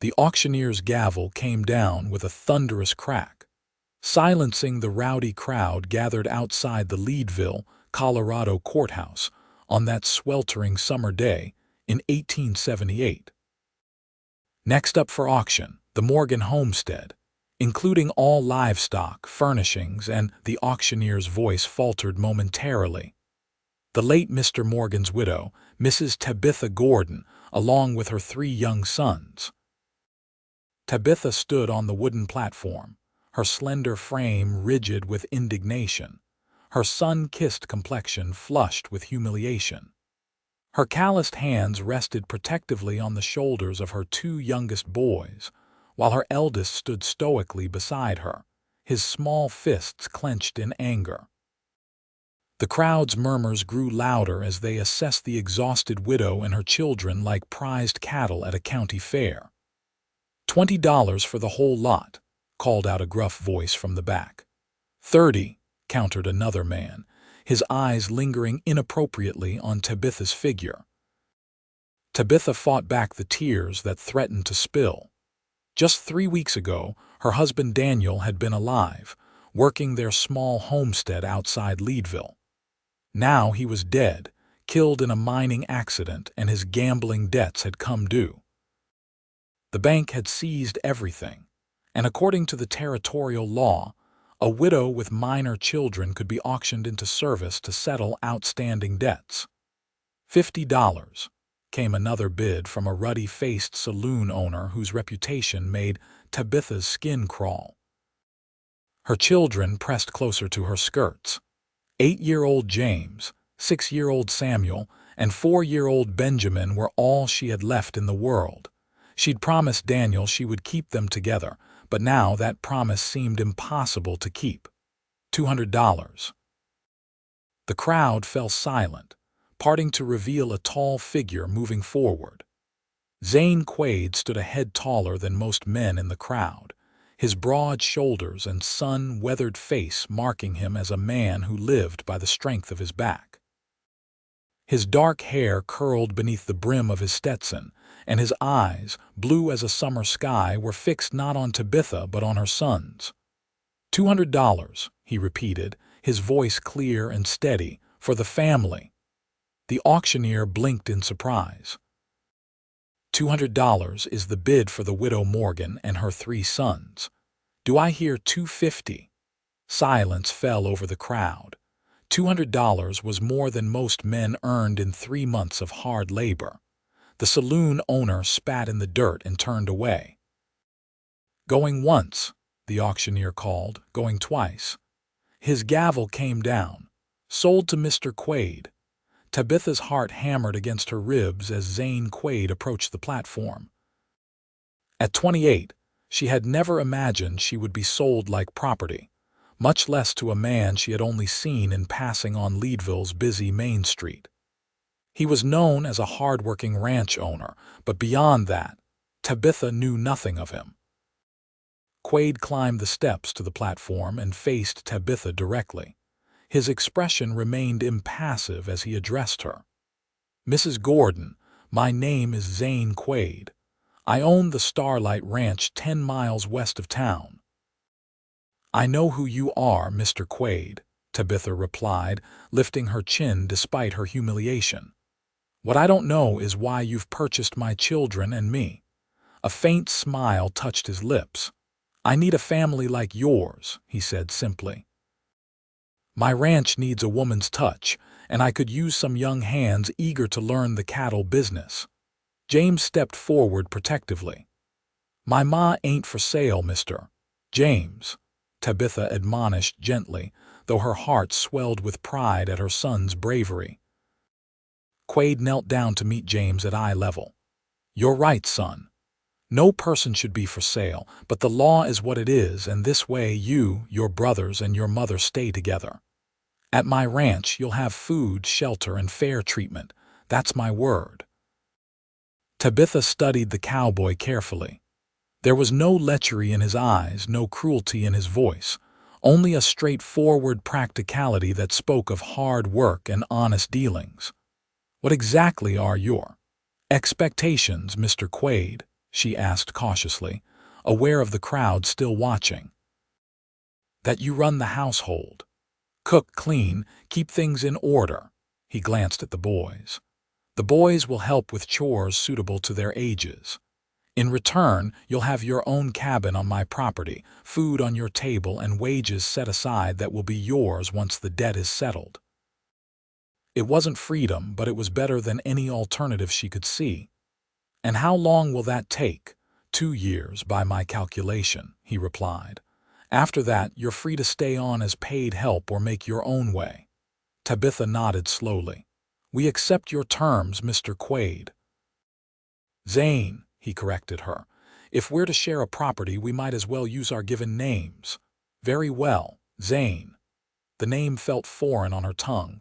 The auctioneer's gavel came down with a thunderous crack, silencing the rowdy crowd gathered outside the Leadville, Colorado courthouse on that sweltering summer day in 1878. Next up for auction, the Morgan homestead, including all livestock, furnishings, and the auctioneer's voice faltered momentarily. The late Mr. Morgan's widow, Mrs. Tabitha Gordon, along with her 3 young sons. Tabitha stood on the wooden platform, her slender frame rigid with indignation, her sun-kissed complexion flushed with humiliation. Her calloused hands rested protectively on the shoulders of her 2 youngest boys, while her eldest stood stoically beside her, his small fists clenched in anger. The crowd's murmurs grew louder as they assessed the exhausted widow and her children like prized cattle at a county fair. $20 for the whole lot, called out a gruff voice from the back. 30, countered another man, his eyes lingering inappropriately on Tabitha's figure. Tabitha fought back the tears that threatened to spill. Just 3 weeks ago, her husband Daniel had been alive, working their small homestead outside Leadville. Now he was dead, killed in a mining accident, and his gambling debts had come due. The bank had seized everything, and according to the territorial law, a widow with minor children could be auctioned into service to settle outstanding debts. $50, came another bid from a ruddy-faced saloon owner whose reputation made Tabitha's skin crawl. Her children pressed closer to her skirts. 8-year-old James, 6-year-old Samuel, and 4-year-old Benjamin were all she had left in the world. She'd promised Daniel she would keep them together, but now that promise seemed impossible to keep. $200. The crowd fell silent, parting to reveal a tall figure moving forward. Zane Quaid stood a head taller than most men in the crowd, his broad shoulders and sun-weathered face marking him as a man who lived by the strength of his back. His dark hair curled beneath the brim of his Stetson, and his eyes, blue as a summer sky, were fixed not on Tabitha but on her sons. $200, he repeated, his voice clear and steady, for the family. The auctioneer blinked in surprise. $200 is the bid for the widow Morgan and her 3 sons. Do I hear $250? Silence fell over the crowd. $200 was more than most men earned in 3 months of hard labor. The saloon owner spat in the dirt and turned away. Going once, the auctioneer called, going twice. His gavel came down. Sold to Mr. Quaid. Tabitha's heart hammered against her ribs as Zane Quaid approached the platform. At 28, she had never imagined she would be sold like property, much less to a man she had only seen in passing on Leadville's busy Main Street. He was known as a hard-working ranch owner, but beyond that, Tabitha knew nothing of him. Quaid climbed the steps to the platform and faced Tabitha directly. His expression remained impassive as he addressed her. "Mrs. Gordon, my name is Zane Quaid. I own the Starlight Ranch 10 miles west of town." "I know who you are, Mr. Quaid," Tabitha replied, lifting her chin despite her humiliation. "What I don't know is why you've purchased my children and me." A faint smile touched his lips. "I need a family like yours," he said simply. "My ranch needs a woman's touch, and I could use some young hands eager to learn the cattle business." James stepped forward protectively. "My ma ain't for sale, Mr. James," Tabitha admonished gently, though her heart swelled with pride at her son's bravery. Quaid knelt down to meet James at eye level. "You're right, son. No person should be for sale, but the law is what it is, and this way you, your brothers, and your mother stay together. At my ranch, you'll have food, shelter, and fair treatment. That's my word." Tabitha studied the cowboy carefully. There was no lechery in his eyes, no cruelty in his voice, only a straightforward practicality that spoke of hard work and honest dealings. "What exactly are your expectations, Mr. Quaid?" she asked cautiously, aware of the crowd still watching. That you run the household. Cook, clean, keep things in order. He glanced at the boys. The boys will help with chores suitable to their ages. In return, you'll have your own cabin on my property, food on your table, and wages set aside that will be yours once the debt is settled. It wasn't freedom, but it was better than any alternative she could see. And how long will that take? 2 years, by my calculation, he replied. After that, you're free to stay on as paid help or make your own way. Tabitha nodded slowly. We accept your terms, Mr. Quaid. Zane, he corrected her. If we're to share a property, we might as well use our given names. Very well, Zane. The name felt foreign on her tongue.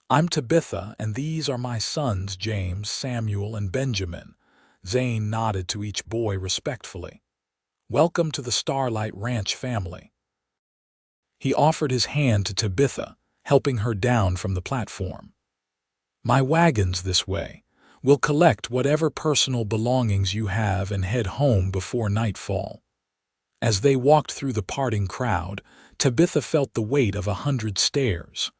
I'm Tabitha, and these are my sons, James, Samuel, and Benjamin. Zane nodded to each boy respectfully. Welcome to the Starlight Ranch family. He offered his hand to Tabitha, helping her down from the platform. My wagon's this way. We'll collect whatever personal belongings you have and head home before nightfall. As they walked through the parting crowd, Tabitha felt the weight of 100 stares.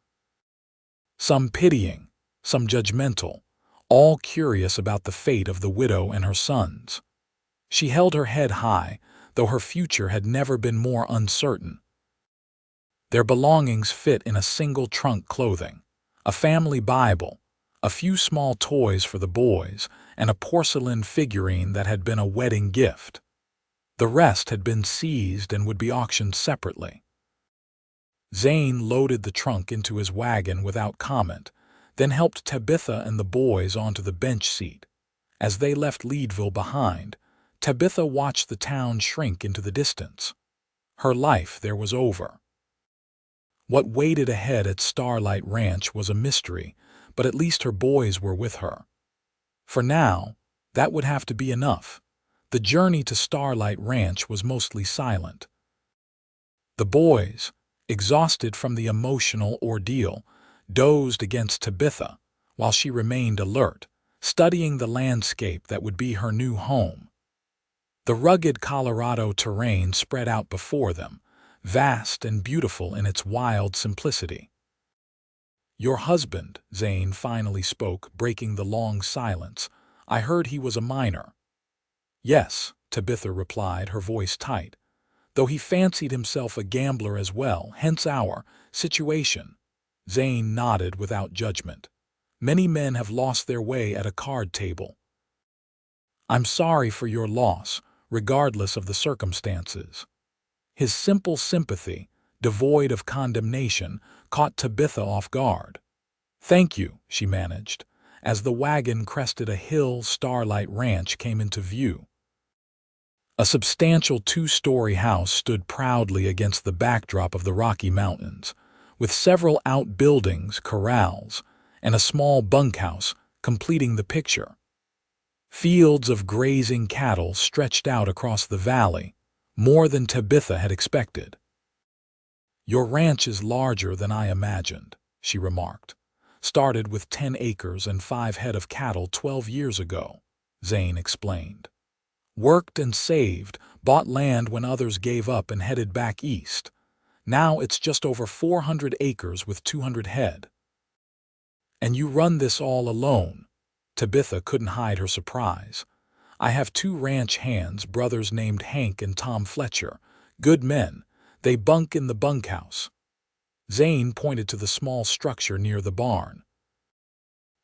Some pitying, some judgmental, all curious about the fate of the widow and her sons. She held her head high, though her future had never been more uncertain. Their belongings fit in a single trunk clothing, a family Bible, a few small toys for the boys, and a porcelain figurine that had been a wedding gift. The rest had been seized and would be auctioned separately. Zane loaded the trunk into his wagon without comment, then helped Tabitha and the boys onto the bench seat. As they left Leadville behind, Tabitha watched the town shrink into the distance. Her life there was over. What waited ahead at Starlight Ranch was a mystery, but at least her boys were with her. For now, that would have to be enough. The journey to Starlight Ranch was mostly silent. The boys, exhausted from the emotional ordeal, dozed against Tabitha while she remained alert, studying the landscape that would be her new home. The rugged Colorado terrain spread out before them, vast and beautiful in its wild simplicity. Your husband, Zane finally spoke, breaking the long silence. I heard he was a miner. Yes, Tabitha replied, her voice tight, though he fancied himself a gambler as well, hence our situation. Zane nodded without judgment. Many men have lost their way at a card table. I'm sorry for your loss, regardless of the circumstances. His simple sympathy, devoid of condemnation, caught Tabitha off guard. Thank you, she managed. As the wagon crested a hill, Starlight Ranch came into view. A substantial 2-story house stood proudly against the backdrop of the Rocky Mountains, with several outbuildings, corrals, and a small bunkhouse completing the picture. Fields of grazing cattle stretched out across the valley, more than Tabitha had expected. Your ranch is larger than I imagined, she remarked. Started with 10 acres and 5 head of cattle 12 years ago, Zane explained. Worked and saved, bought land when others gave up and headed back east. Now it's just over 400 acres with 200 head. And you run this all alone? Tabitha couldn't hide her surprise. I have 2 ranch hands, brothers named Hank and Tom Fletcher. Good men. They bunk in the bunkhouse. Zane pointed to the small structure near the barn.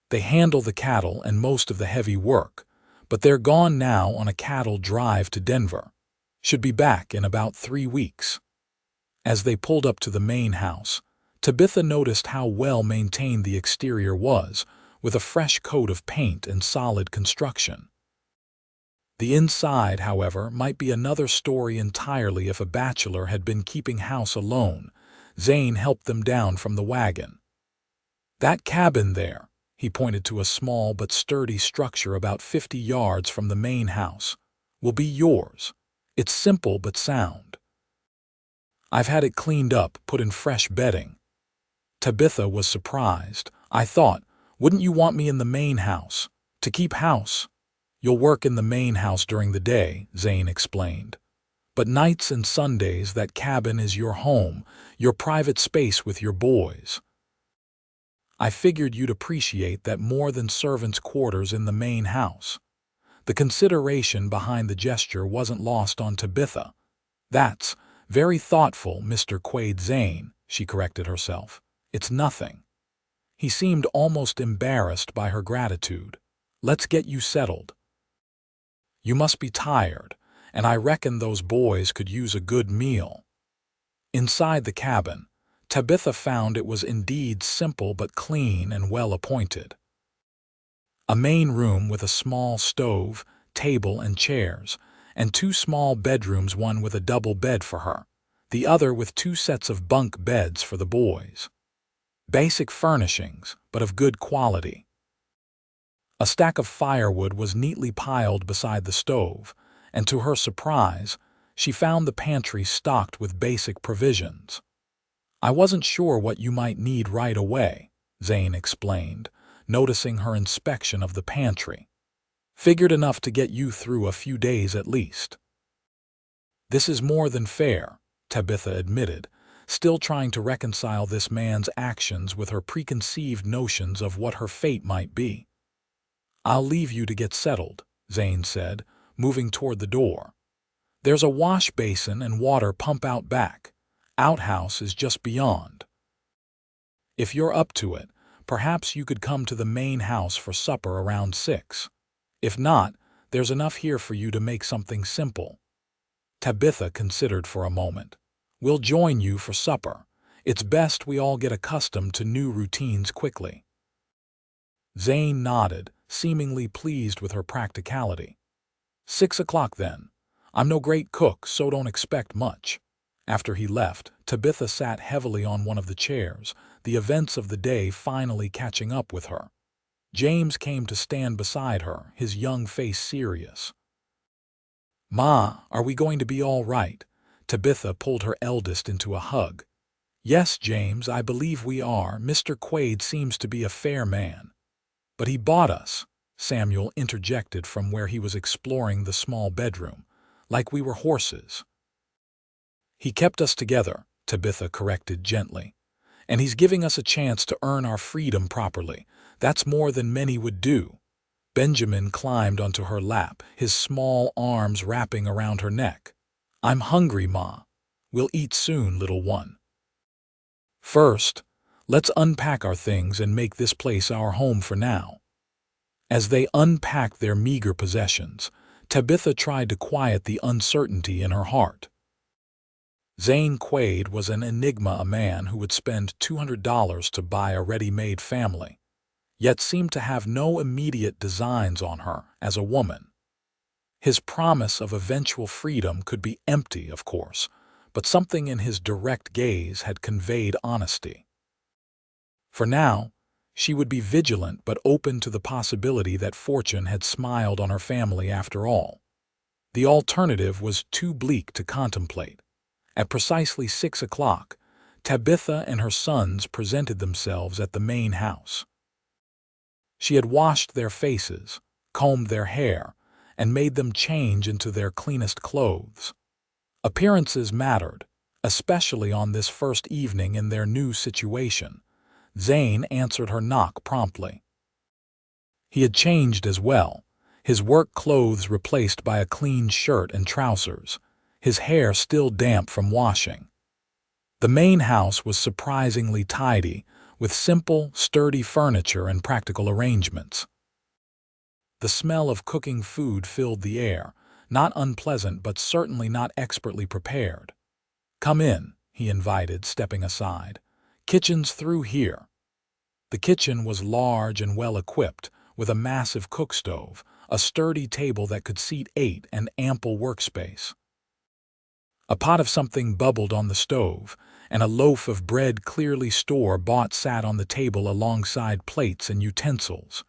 They handle the cattle and most of the heavy work, but they're gone now on a cattle drive to Denver. Should be back in about 3 weeks. As they pulled up to the main house, Tabitha noticed how well maintained the exterior was, with a fresh coat of paint and solid construction. The inside, however, might be another story entirely if a bachelor had been keeping house alone. Zane helped them down from the wagon. That cabin there, he pointed to a small but sturdy structure about 50 yards from the main house, will be yours. It's simple but sound. I've had it cleaned up, put in fresh bedding. Tabitha was surprised. I thought, wouldn't you want me in the main house? To keep house? You'll work in the main house during the day, Zane explained. But nights and Sundays, that cabin is your home, your private space with your boys. I figured you'd appreciate that more than servants' quarters in the main house. The consideration behind the gesture wasn't lost on Tabitha. That's very thoughtful, Mr. Quaid. Zane, she corrected herself. It's nothing. He seemed almost embarrassed by her gratitude. Let's get you settled. You must be tired, and I reckon those boys could use a good meal. Inside the cabin, Tabitha found it was indeed simple but clean and well appointed. A main room with a small stove, table and chairs, and two small bedrooms, one with a double bed for her, the other with two sets of bunk beds for the boys. Basic furnishings, but of good quality. A stack of firewood was neatly piled beside the stove, and to her surprise, she found the pantry stocked with basic provisions. I wasn't sure what you might need right away, Zane explained, noticing her inspection of the pantry. Figured enough to get you through a few days at least. This is more than fair, Tabitha admitted, still trying to reconcile this man's actions with her preconceived notions of what her fate might be. I'll leave you to get settled, Zane said, moving toward the door. There's a wash basin and water pump out back. Outhouse is just beyond. If you're up to it, perhaps you could come to the main house for supper around 6. If not, there's enough here for you to make something simple. Tabitha considered for a moment. We'll join you for supper. It's best we all get accustomed to new routines quickly. Zane nodded, seemingly pleased with her practicality. 6 o'clock then. I'm no great cook, so don't expect much. After he left, Tabitha sat heavily on one of the chairs, the events of the day finally catching up with her. James came to stand beside her, his young face serious. Ma, are we going to be all right? Tabitha pulled her eldest into a hug. Yes, James, I believe we are. Mr. Quaid seems to be a fair man. But he bought us, Samuel interjected from where he was exploring the small bedroom, like we were horses. He kept us together, Tabitha corrected gently. And he's giving us a chance to earn our freedom properly. That's more than many would do. Benjamin climbed onto her lap, his small arms wrapping around her neck. I'm hungry, Ma. We'll eat soon, little one. First, let's unpack our things and make this place our home for now. As they unpacked their meager possessions, Tabitha tried to quiet the uncertainty in her heart. Zane Quaid was an enigma, a man who would spend $200 to buy a ready-made family, yet seemed to have no immediate designs on her as a woman. His promise of eventual freedom could be empty, of course, but something in his direct gaze had conveyed honesty. For now, she would be vigilant but open to the possibility that fortune had smiled on her family after all. The alternative was too bleak to contemplate. At precisely 6 o'clock, Tabitha and her sons presented themselves at the main house. She had washed their faces, combed their hair, and made them change into their cleanest clothes. Appearances mattered, especially on this first evening in their new situation. Zane answered her knock promptly. He had changed as well, his work clothes replaced by a clean shirt and trousers, his hair still damp from washing. The main house was surprisingly tidy, with simple, sturdy furniture and practical arrangements. The smell of cooking food filled the air, not unpleasant but certainly not expertly prepared. Come in, he invited, stepping aside. Kitchen's through here. The kitchen was large and well-equipped, with a massive cookstove, a sturdy table that could seat 8, and ample workspace. A pot of something bubbled on the stove, and a loaf of bread clearly store-bought sat on the table alongside plates and utensils.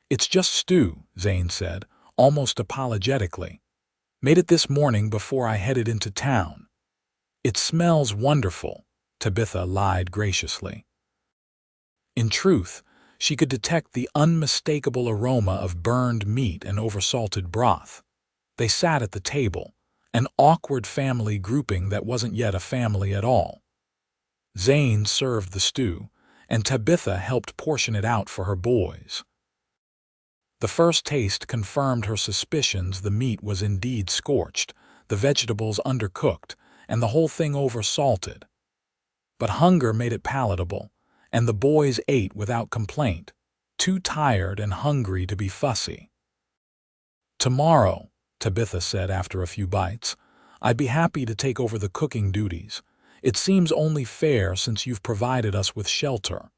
It's just stew, Zane said, almost apologetically. Made it this morning before I headed into town. It smells wonderful, Tabitha lied graciously. In truth, She could detect the unmistakable aroma of burned meat and oversalted broth. They sat at the table, an awkward family grouping that wasn't yet a family at all. Zane served the stew, and Tabitha helped portion it out for her boys. The first taste confirmed her suspicions. The meat was indeed scorched, the vegetables undercooked, and the whole thing oversalted. But hunger made it palatable, and the boys ate without complaint, too tired and hungry to be fussy. "Tomorrow," Tabitha said after a few bites, "I'd be happy to take over the cooking duties. It seems only fair since you've provided us with shelter."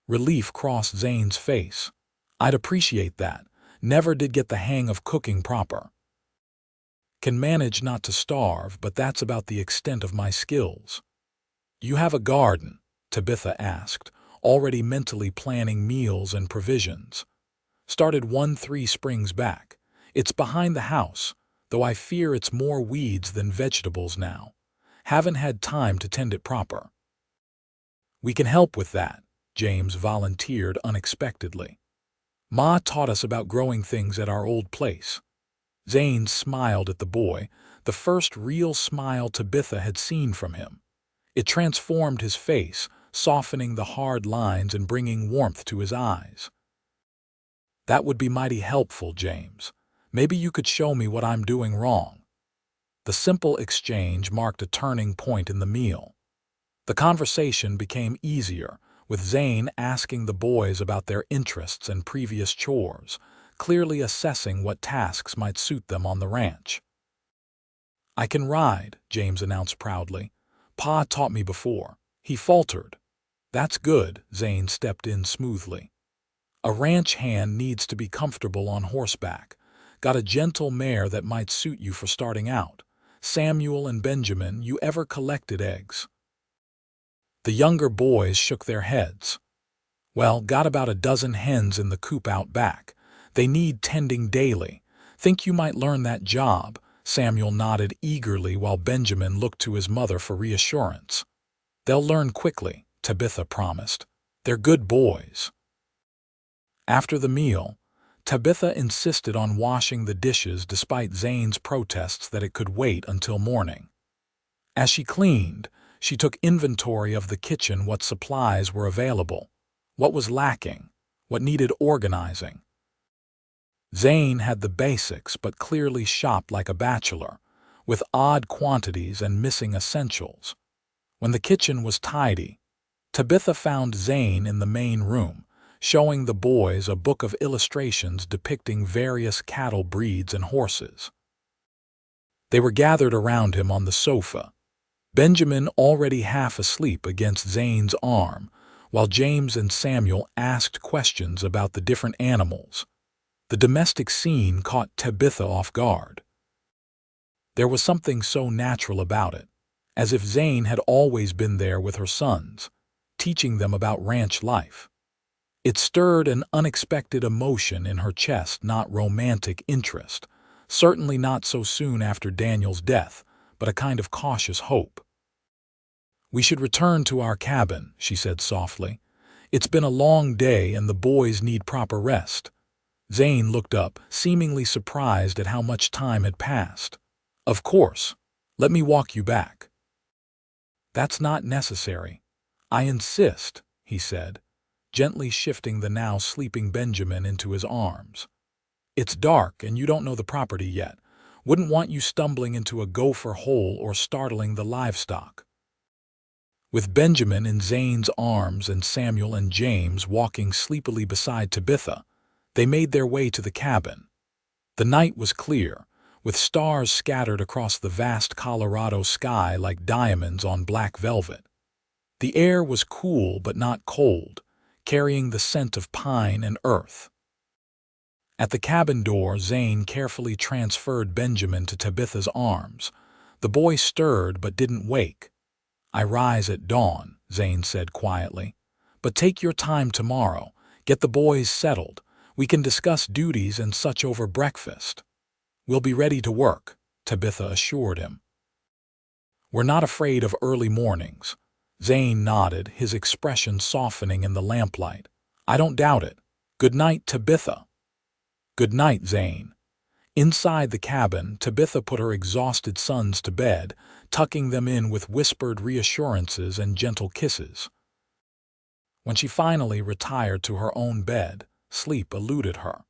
Relief crossed Zane's face. "I'd appreciate that. Never did get the hang of cooking proper. Can manage not to starve, but that's about the extent of my skills." "You have a garden?" Tabitha asked, already mentally planning meals and provisions. "Started 1-3 springs back. It's behind the house, though I fear it's more weeds than vegetables now. Haven't had time to tend it proper." "We can help with that," James volunteered unexpectedly. "Ma taught us about growing things at our old place." Zane smiled at the boy, the first real smile Tabitha had seen from him. It transformed his face, softening the hard lines and bringing warmth to his eyes. "That would be mighty helpful, James. Maybe you could show me what I'm doing wrong." The simple exchange marked a turning point in the meal. The conversation became easier, with Zane asking the boys about their interests and previous chores, clearly assessing what tasks might suit them on the ranch. "I can ride," James announced proudly. "Pa taught me before." He faltered. "That's good," Zane stepped in smoothly. "A ranch hand needs to be comfortable on horseback. Got a gentle mare that might suit you for starting out. Samuel and Benjamin, you ever collected eggs?" The younger boys shook their heads. "Well, got about a dozen hens in the coop out back. They need tending daily. Think you might learn that job?" Samuel nodded eagerly while Benjamin looked to his mother for reassurance. "They'll learn quickly," Tabitha promised. "They're good boys." After the meal, Tabitha insisted on washing the dishes despite Zane's protests that it could wait until morning. As she cleaned, she took inventory of the kitchen, what supplies were available, what was lacking, what needed organizing. Zane had the basics but clearly shopped like a bachelor, with odd quantities and missing essentials. When the kitchen was tidy, Tabitha found Zane in the main room, showing the boys a book of illustrations depicting various cattle breeds and horses. They were gathered around him on the sofa, Benjamin already half asleep against Zane's arm, while James and Samuel asked questions about the different animals. The domestic scene caught Tabitha off guard. There was something so natural about it, as if Zane had always been there with her sons, teaching them about ranch life. It stirred an unexpected emotion in her chest, not romantic interest, certainly not so soon after Daniel's death, but a kind of cautious hope. "We should return to our cabin," she said softly. "It's been a long day and the boys need proper rest." Zane looked up, seemingly surprised at how much time had passed. "Of course. Let me walk you back." "That's not necessary. I insist," he said, gently shifting the now sleeping Benjamin into his arms. "It's dark and you don't know the property yet. Wouldn't want you stumbling into a gopher hole or startling the livestock." With Benjamin in Zane's arms and Samuel and James walking sleepily beside Tabitha, they made their way to the cabin. The night was clear, with stars scattered across the vast Colorado sky like diamonds on black velvet. The air was cool but not cold, carrying the scent of pine and earth. At the cabin door, Zane carefully transferred Benjamin to Tabitha's arms. The boy stirred but didn't wake. "I rise at dawn," Zane said quietly. "But take your time tomorrow. Get the boys settled. We can discuss duties and such over breakfast." "We'll be ready to work," Tabitha assured him. "We're not afraid of early mornings." Zane nodded, his expression softening in the lamplight. I don't doubt it. Good night, Tabitha. Good night, Zane. Inside the cabin, Tabitha put her exhausted sons to bed, tucking them in with whispered reassurances and gentle kisses. When she finally retired to her own bed, sleep eluded her.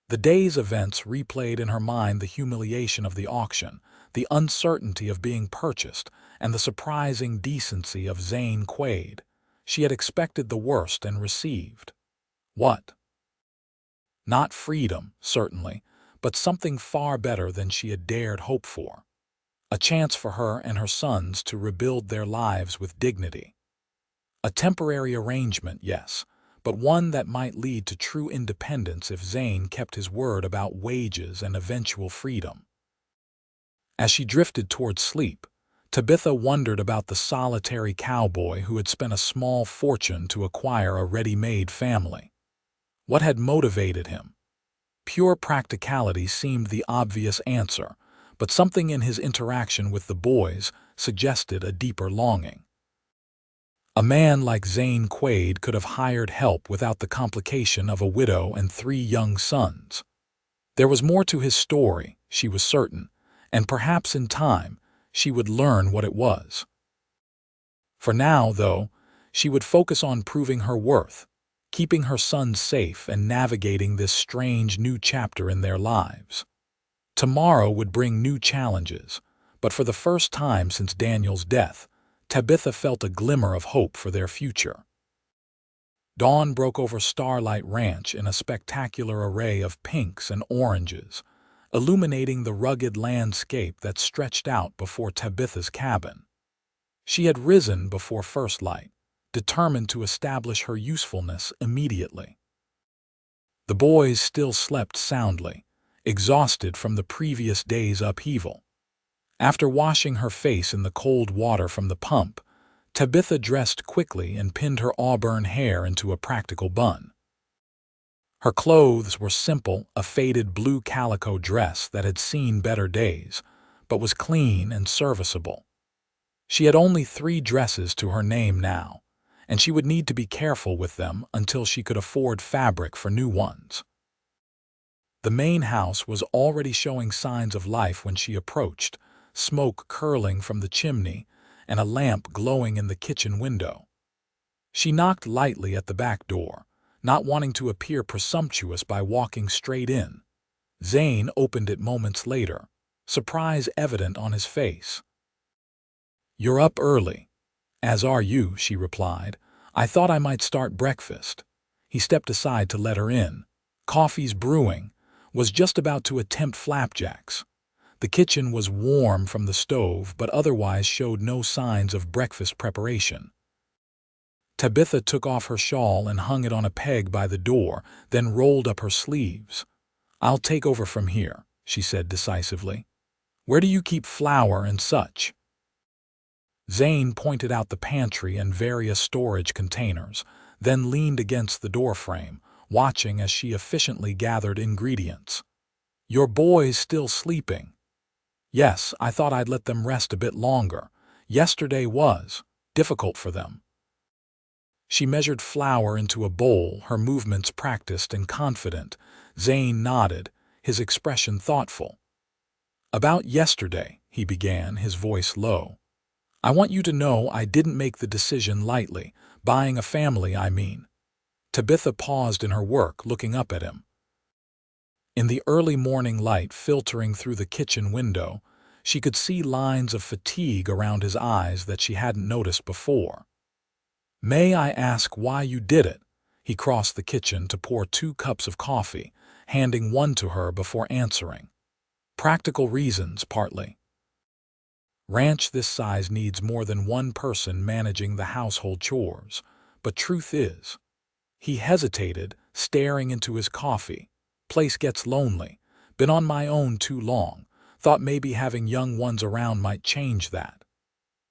The day's events replayed in her mind the humiliation of the auction, the uncertainty of being purchased, and the surprising decency of Zane Quaid. She had expected the worst and received what? Not freedom, certainly, but something far better than she had dared hope for. A chance for her and her sons to rebuild their lives with dignity. A temporary arrangement, yes, but one that might lead to true independence if Zane kept his word about wages and eventual freedom. As she drifted toward sleep, Tabitha wondered about the solitary cowboy who had spent a small fortune to acquire a ready-made family. What had motivated him? Pure practicality seemed the obvious answer, but something in his interaction with the boys suggested a deeper longing. A man like Zane Quaid could have hired help without the complication of a widow and 3 young sons. There was more to his story, she was certain, and perhaps in time she would learn what it was. For now, though, she would focus on proving her worth, keeping her sons safe and navigating this strange new chapter in their lives. Tomorrow would bring new challenges, but for the first time since Daniel's death, Tabitha felt a glimmer of hope for their future. Dawn broke over Starlight Ranch in a spectacular array of pinks and oranges, illuminating the rugged landscape that stretched out before Tabitha's cabin. She had risen before first light, determined to establish her usefulness immediately. The boys still slept soundly, exhausted from the previous day's upheaval. After washing her face in the cold water from the pump, Tabitha dressed quickly and pinned her auburn hair into a practical bun. Her clothes were simple, a faded blue calico dress that had seen better days, but was clean and serviceable. She had only 3 dresses to her name now, and she would need to be careful with them until she could afford fabric for new ones. The main house was already showing signs of life when she approached, smoke curling from the chimney and a lamp glowing in the kitchen window. She knocked lightly at the back door, not wanting to appear presumptuous by walking straight in. Zane opened it moments later, surprise evident on his face. "You're up early." "As are you," she replied. "I thought I might start breakfast." He stepped aside to let her in. Coffee's brewing, was just about to attempt flapjacks. The kitchen was warm from the stove, but otherwise showed no signs of breakfast preparation. Tabitha took off her shawl and hung it on a peg by the door, then rolled up her sleeves. "I'll take over from here," she said decisively. "Where do you keep flour and such?" Zane pointed out the pantry and various storage containers, then leaned against the doorframe, watching as she efficiently gathered ingredients. "Your boys still sleeping?" "Yes, I thought I'd let them rest a bit longer. Yesterday was difficult for them." She measured flour into a bowl, her movements practiced and confident. Zane nodded, his expression thoughtful. "About yesterday," he began, his voice low. "I want you to know I didn't make the decision lightly. Buying a family, I mean." Tabitha paused in her work, looking up at him. In the early morning light filtering through the kitchen window, she could see lines of fatigue around his eyes that she hadn't noticed before. "May I ask why you did it?" He crossed the kitchen to pour 2 cups of coffee, handing one to her before answering. "Practical reasons, partly. Ranch this size needs more than one person managing the household chores, but truth is..." He hesitated, staring into his coffee. "Place gets lonely. Been on my own too long. Thought maybe having young ones around might change that."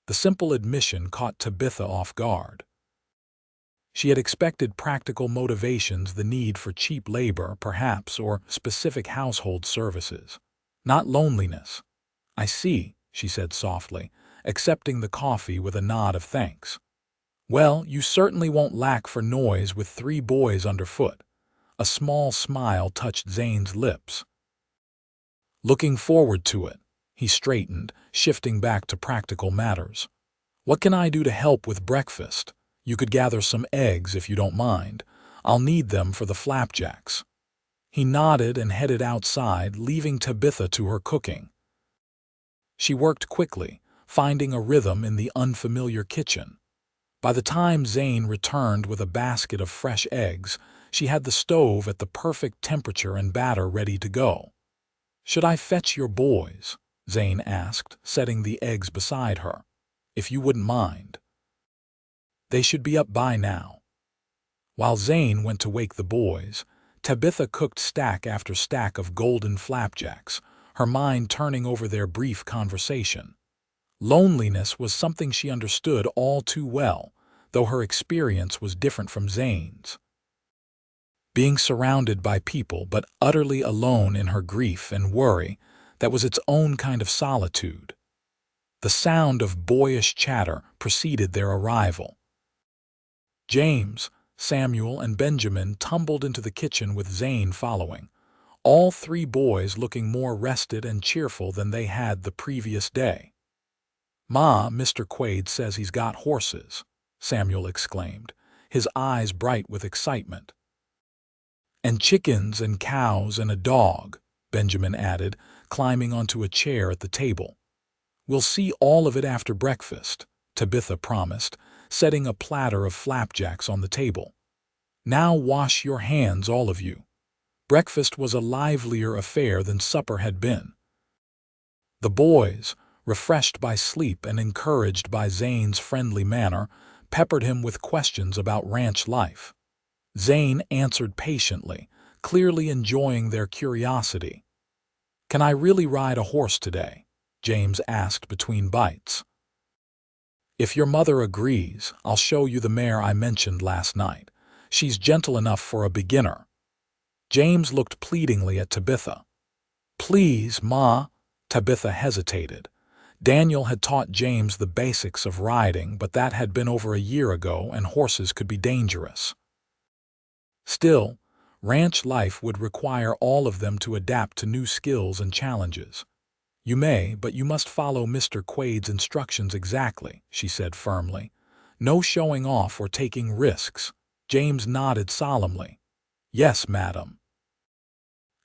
The simple admission caught Tabitha off guard. She had expected practical motivations, the need for cheap labor, perhaps, or specific household services. Not loneliness. "I see," she said softly, accepting the coffee with a nod of thanks. Well, you certainly won't lack for noise with 3 boys underfoot. A small smile touched Zane's lips. Looking forward to it. He straightened, shifting back to practical matters. What can I do to help with breakfast? You could gather some eggs if you don't mind. I'll need them for the flapjacks. He nodded and headed outside, leaving Tabitha to her cooking. She worked quickly, finding a rhythm in the unfamiliar kitchen. By the time Zane returned with a basket of fresh eggs, she had the stove at the perfect temperature and batter ready to go. "Should I fetch your boys?" Zane asked, setting the eggs beside her. "If you wouldn't mind." "They should be up by now." While Zane went to wake the boys, Tabitha cooked stack after stack of golden flapjacks, her mind turning over their brief conversation. Loneliness was something she understood all too well, though her experience was different from Zane's. Being surrounded by people but utterly alone in her grief and worry, that was its own kind of solitude. The sound of boyish chatter preceded their arrival. James, Samuel, and Benjamin tumbled into the kitchen with Zane following, all 3 boys looking more rested and cheerful than they had the previous day. "Ma, Mr. Quaid says he's got horses," Samuel exclaimed, his eyes bright with excitement. "And chickens and cows and a dog," Benjamin added, climbing onto a chair at the table. "We'll see all of it after breakfast," Tabitha promised, setting a platter of flapjacks on the table. "Now wash your hands, all of you." Breakfast was a livelier affair than supper had been. The boys, refreshed by sleep and encouraged by Zane's friendly manner, peppered him with questions about ranch life. Zane answered patiently, clearly enjoying their curiosity. "Can I really ride a horse today?" James asked between bites. "If your mother agrees, I'll show you the mare I mentioned last night. She's gentle enough for a beginner." James looked pleadingly at Tabitha. "Please, Ma." Tabitha hesitated. Daniel had taught James the basics of riding, but that had been over a year ago, and horses could be dangerous. Still, ranch life would require all of them to adapt to new skills and challenges. "You may, but you must follow Mr. Quaid's instructions exactly," she said firmly. "No showing off or taking risks." James nodded solemnly. "Yes, madam."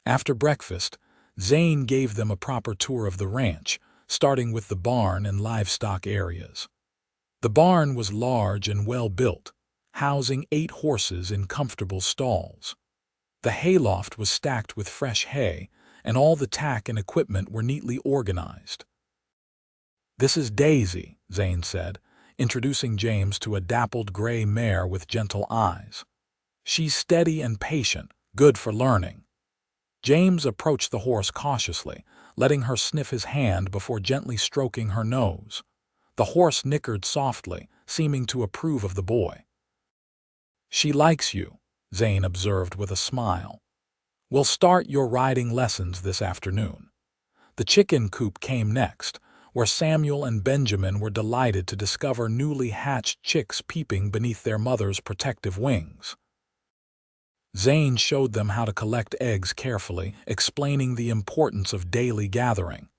After breakfast, Zane gave them a proper tour of the ranch, starting with the barn and livestock areas. The barn was large and well built, housing 8 horses in comfortable stalls. The hayloft was stacked with fresh hay, and all the tack and equipment were neatly organized. "This is Daisy," Zane said, introducing James to a dappled gray mare with gentle eyes. "She's steady and patient, good for learning." James approached the horse cautiously, letting her sniff his hand before gently stroking her nose. The horse nickered softly, seeming to approve of the boy. "She likes you," Zane observed with a smile. "We'll start your riding lessons this afternoon." The chicken coop came next, where Samuel and Benjamin were delighted to discover newly hatched chicks peeping beneath their mother's protective wings. Zane showed them how to collect eggs carefully, explaining the importance of daily gathering.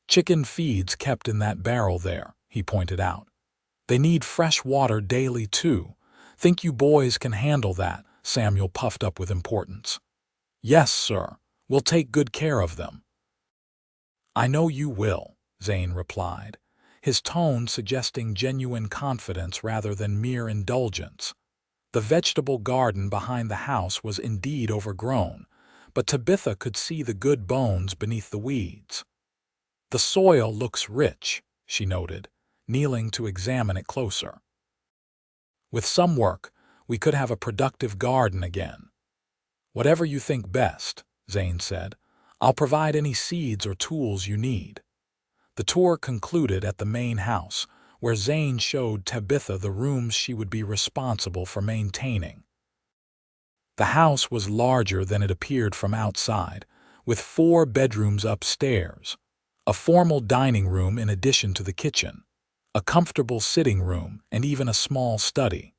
"Chicken feed's kept in that barrel there," he pointed out. "They need fresh water daily, too. Think you boys can handle that?" Samuel puffed up with importance. "Yes, sir. We'll take good care of them." "I know you will," Zane replied, his tone suggesting genuine confidence rather than mere indulgence. The vegetable garden behind the house was indeed overgrown, but Tabitha could see the good bones beneath the weeds. "The soil looks rich," she noted, kneeling to examine it closer. "With some work, we could have a productive garden again." "Whatever you think best," Zane said. "I'll provide any seeds or tools you need." The tour concluded at the main house, where Zane showed Tabitha the rooms she would be responsible for maintaining. The house was larger than it appeared from outside, with 4 bedrooms upstairs, a formal dining room in addition to the kitchen, a comfortable sitting room, and even a small study.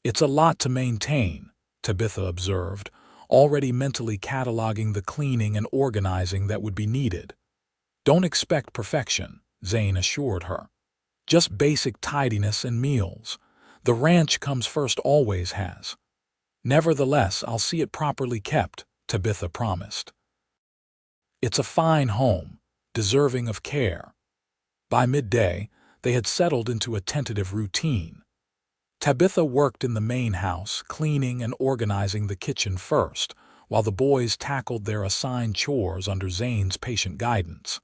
"It's a lot to maintain," Tabitha observed, already mentally cataloging the cleaning and organizing that would be needed. "Don't expect perfection," Zane assured her. "Just basic tidiness and meals. The ranch comes first, always has." "Nevertheless, I'll see it properly kept," Tabitha promised. "It's a fine home, deserving of care." By midday, they had settled into a tentative routine. Tabitha worked in the main house, cleaning and organizing the kitchen first, while the boys tackled their assigned chores under Zane's patient guidance.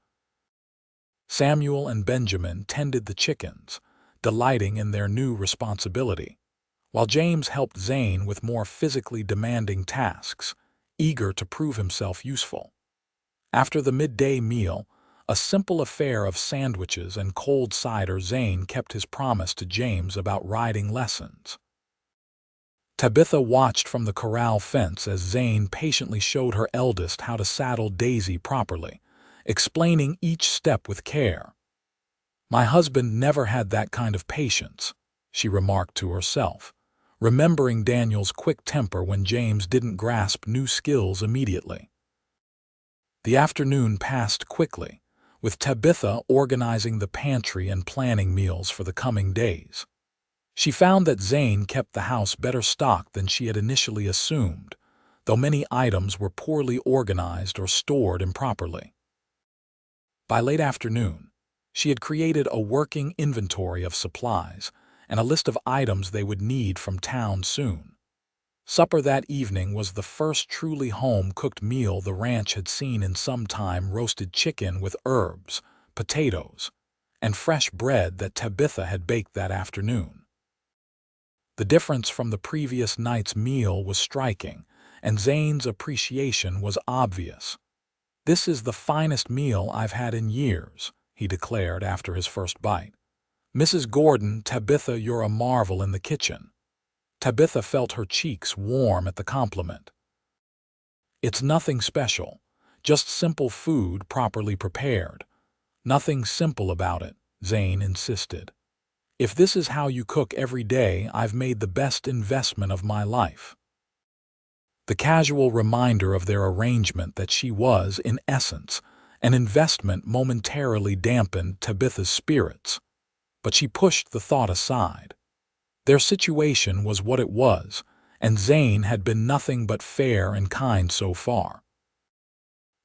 Samuel and Benjamin tended the chickens, delighting in their new responsibility, while James helped Zane with more physically demanding tasks, eager to prove himself useful. After the midday meal, a simple affair of sandwiches and cold cider, Zane kept his promise to James about riding lessons. Tabitha watched from the corral fence as Zane patiently showed her eldest how to saddle Daisy properly, explaining each step with care. "My husband never had that kind of patience," she remarked to herself, remembering Daniel's quick temper when James didn't grasp new skills immediately. The afternoon passed quickly, with Tabitha organizing the pantry and planning meals for the coming days. She found that Zane kept the house better stocked than she had initially assumed, though many items were poorly organized or stored improperly. By late afternoon, she had created a working inventory of supplies and a list of items they would need from town soon. Supper that evening was the first truly home-cooked meal the ranch had seen in some time: roasted chicken with herbs, potatoes, and fresh bread that Tabitha had baked that afternoon. The difference from the previous night's meal was striking, and Zane's appreciation was obvious. "This is the finest meal I've had in years," he declared after his first bite. "Mrs. Gordon, Tabitha, you're a marvel in the kitchen." Tabitha felt her cheeks warm at the compliment. "It's nothing special, just simple food properly prepared." "Nothing simple about it," Zane insisted. "If this is how you cook every day, I've made the best investment of my life." The casual reminder of their arrangement that she was, in essence, an investment momentarily dampened Tabitha's spirits, but she pushed the thought aside. Their situation was what it was, and Zane had been nothing but fair and kind so far.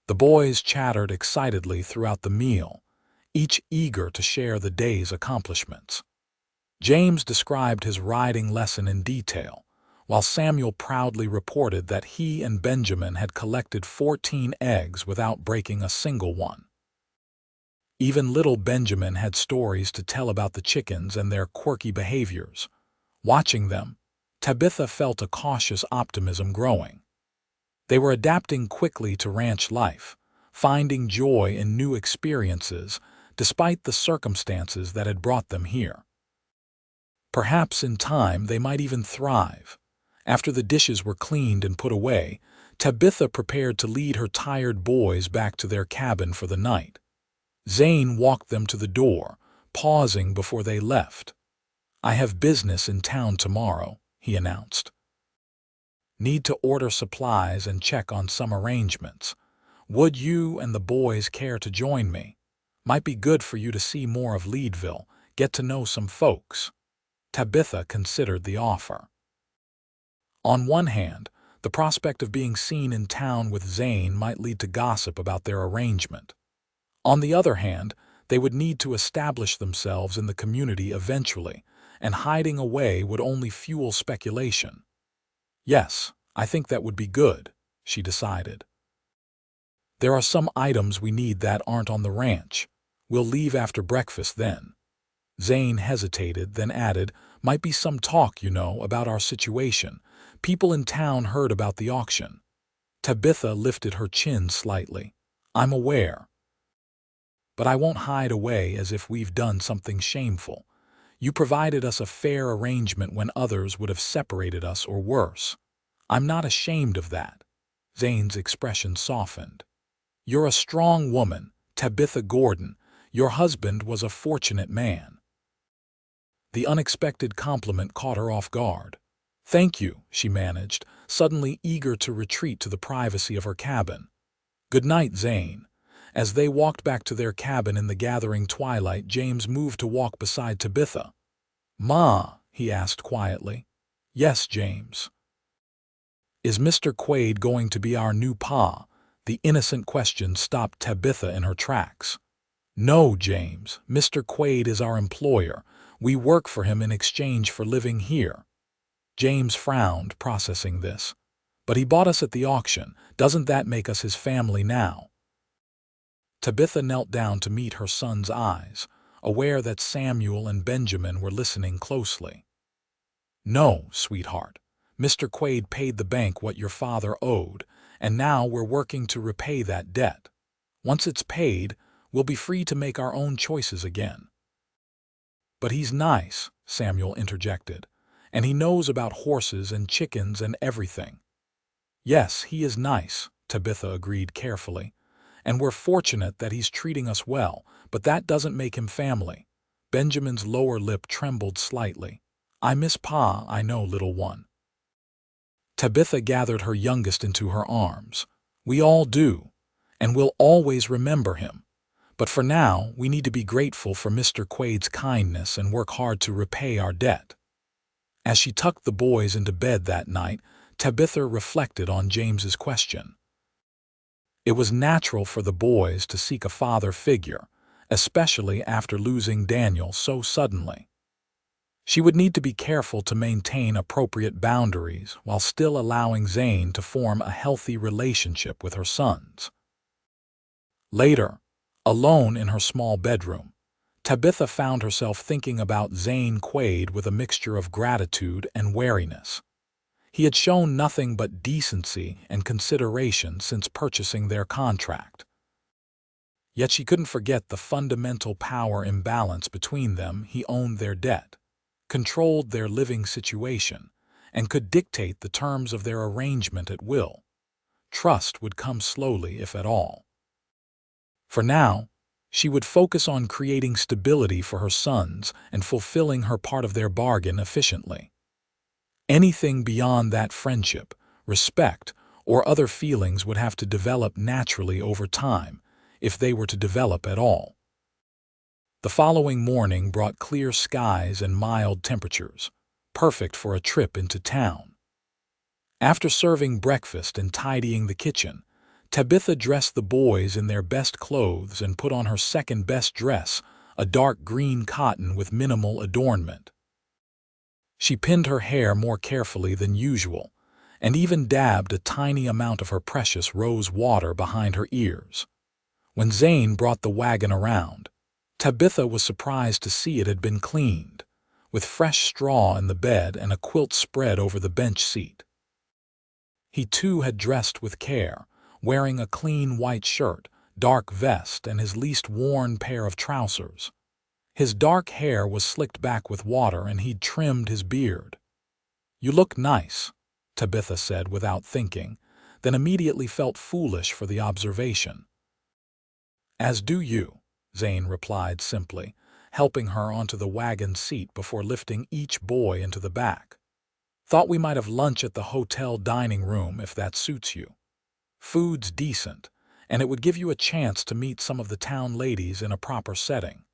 The boys chattered excitedly throughout the meal, each eager to share the day's accomplishments. James described his riding lesson in detail, while Samuel proudly reported that he and Benjamin had collected 14 eggs without breaking a single one. Even little Benjamin had stories to tell about the chickens and their quirky behaviors. Watching them, Tabitha felt a cautious optimism growing. They were adapting quickly to ranch life, finding joy in new experiences despite the circumstances that had brought them here. Perhaps in time they might even thrive. After the dishes were cleaned and put away, Tabitha prepared to lead her tired boys back to their cabin for the night. Zane walked them to the door, pausing before they left. "I have business in town tomorrow," he announced. "Need to order supplies and check on some arrangements. Would you and the boys care to join me? Might be good for you to see more of Leadville, get to know some folks." Tabitha considered the offer. On one hand, the prospect of being seen in town with Zane might lead to gossip about their arrangement. On the other hand, they would need to establish themselves in the community eventually, and hiding away would only fuel speculation. "Yes, I think that would be good," she decided. "There are some items we need that aren't on the ranch. We'll leave after breakfast then." Zane hesitated, then added, "Might be some talk, about our situation. People in town heard about the auction." Tabitha lifted her chin slightly. "I'm aware. But I won't hide away as if we've done something shameful. You provided us a fair arrangement when others would have separated us or worse. I'm not ashamed of that." Zane's expression softened. "You're a strong woman, Tabitha Gordon. Your husband was a fortunate man." The unexpected compliment caught her off guard. "Thank you," she managed, suddenly eager to retreat to the privacy of her cabin. "Good night, Zane." As they walked back to their cabin in the gathering twilight, James moved to walk beside Tabitha. "Ma," he asked quietly. "Yes, James." "Is Mr. Quaid going to be our new pa?" The innocent question stopped Tabitha in her tracks. "No, James. Mr. Quaid is our employer. We work for him in exchange for living here." James frowned, processing this. "But he bought us at the auction. Doesn't that make us his family now?" Tabitha knelt down to meet her son's eyes, aware that Samuel and Benjamin were listening closely. "No, sweetheart. Mr. Quaid paid the bank what your father owed, and now we're working to repay that debt. Once it's paid, we'll be free to make our own choices again." "But he's nice," Samuel interjected, "and he knows about horses and chickens and everything." "Yes, he is nice," Tabitha agreed carefully, "and we're fortunate that he's treating us well, but that doesn't make him family." Benjamin's lower lip trembled slightly. "I miss Pa, I know, little one." Tabitha gathered her youngest into her arms. "We all do, and we'll always remember him. But for now, we need to be grateful for Mr. Quaid's kindness and work hard to repay our debt." As she tucked the boys into bed that night, Tabitha reflected on James's question. It was natural for the boys to seek a father figure, especially after losing Daniel so suddenly. She would need to be careful to maintain appropriate boundaries while still allowing Zane to form a healthy relationship with her sons. Later, alone in her small bedroom, Tabitha found herself thinking about Zane Quaid with a mixture of gratitude and wariness. He had shown nothing but decency and consideration since purchasing their contract. Yet she couldn't forget the fundamental power imbalance between them. He owned their debt, controlled their living situation, and could dictate the terms of their arrangement at will. Trust would come slowly, if at all. For now, she would focus on creating stability for her sons and fulfilling her part of their bargain efficiently. Anything beyond that friendship, respect, or other feelings would have to develop naturally over time, if they were to develop at all. The following morning brought clear skies and mild temperatures, perfect for a trip into town. After serving breakfast and tidying the kitchen, Tabitha dressed the boys in their best clothes and put on her second-best dress, a dark green cotton with minimal adornment. She pinned her hair more carefully than usual, and even dabbed a tiny amount of her precious rose water behind her ears. When Zane brought the wagon around, Tabitha was surprised to see it had been cleaned, with fresh straw in the bed and a quilt spread over the bench seat. He too had dressed with care, wearing a clean white shirt, dark vest, and his least worn pair of trousers. His dark hair was slicked back with water and he'd trimmed his beard. "You look nice," Tabitha said without thinking, then immediately felt foolish for the observation. "As do you," Zane replied simply, helping her onto the wagon seat before lifting each boy into the back. "Thought we might have lunch at the hotel dining room if that suits you. Food's decent, and it would give you a chance to meet some of the town ladies in a proper setting."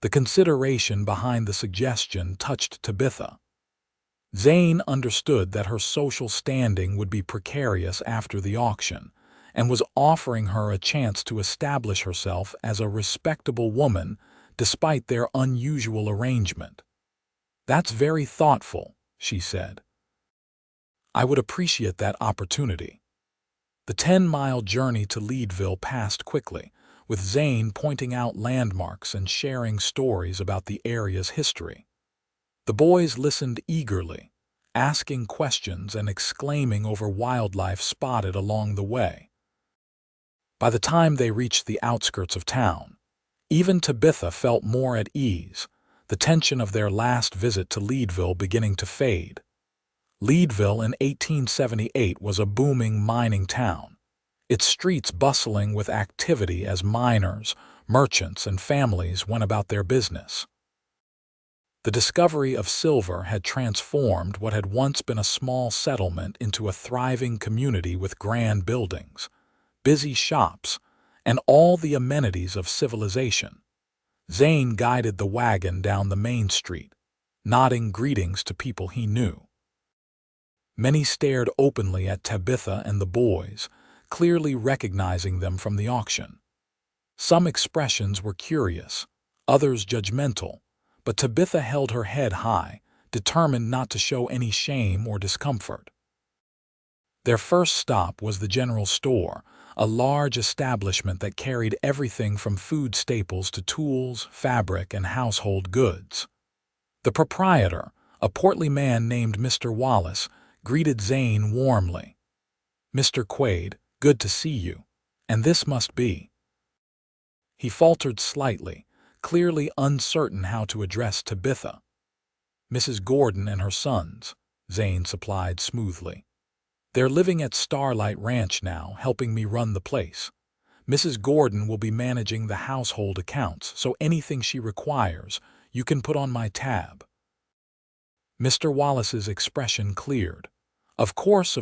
The consideration behind the suggestion touched Tabitha. Zane understood that her social standing would be precarious after the auction, and was offering her a chance to establish herself as a respectable woman despite their unusual arrangement. "That's very thoughtful," she said. "I would appreciate that opportunity." The 10-mile journey to Leadville passed quickly, with Zane pointing out landmarks and sharing stories about the area's history. The boys listened eagerly, asking questions and exclaiming over wildlife spotted along the way. By the time they reached the outskirts of town, even Tabitha felt more at ease, the tension of their last visit to Leadville beginning to fade. Leadville in 1878 was a booming mining town, its streets bustling with activity as miners, merchants and families went about their business. The discovery of silver had transformed what had once been a small settlement into a thriving community with grand buildings, busy shops, and all the amenities of civilization. Zane guided the wagon down the main street, nodding greetings to people he knew. Many stared openly at Tabitha and the boys, clearly recognizing them from the auction. Some expressions were curious, others judgmental, but Tabitha held her head high, determined not to show any shame or discomfort. Their first stop was the general store, a large establishment that carried everything from food staples to tools, fabric, and household goods. The proprietor, a portly man named Mr. Wallace, greeted Zane warmly. "Mr. Quaid, good to see you. And this must be—" He faltered slightly, clearly uncertain how to address Tabitha. "Mrs. Gordon and her sons," Zane supplied smoothly. "They're living at Starlight Ranch now, helping me run the place. Mrs. Gordon will be managing the household accounts, so anything she requires, you can put on my tab." Mr. Wallace's expression cleared. Of course.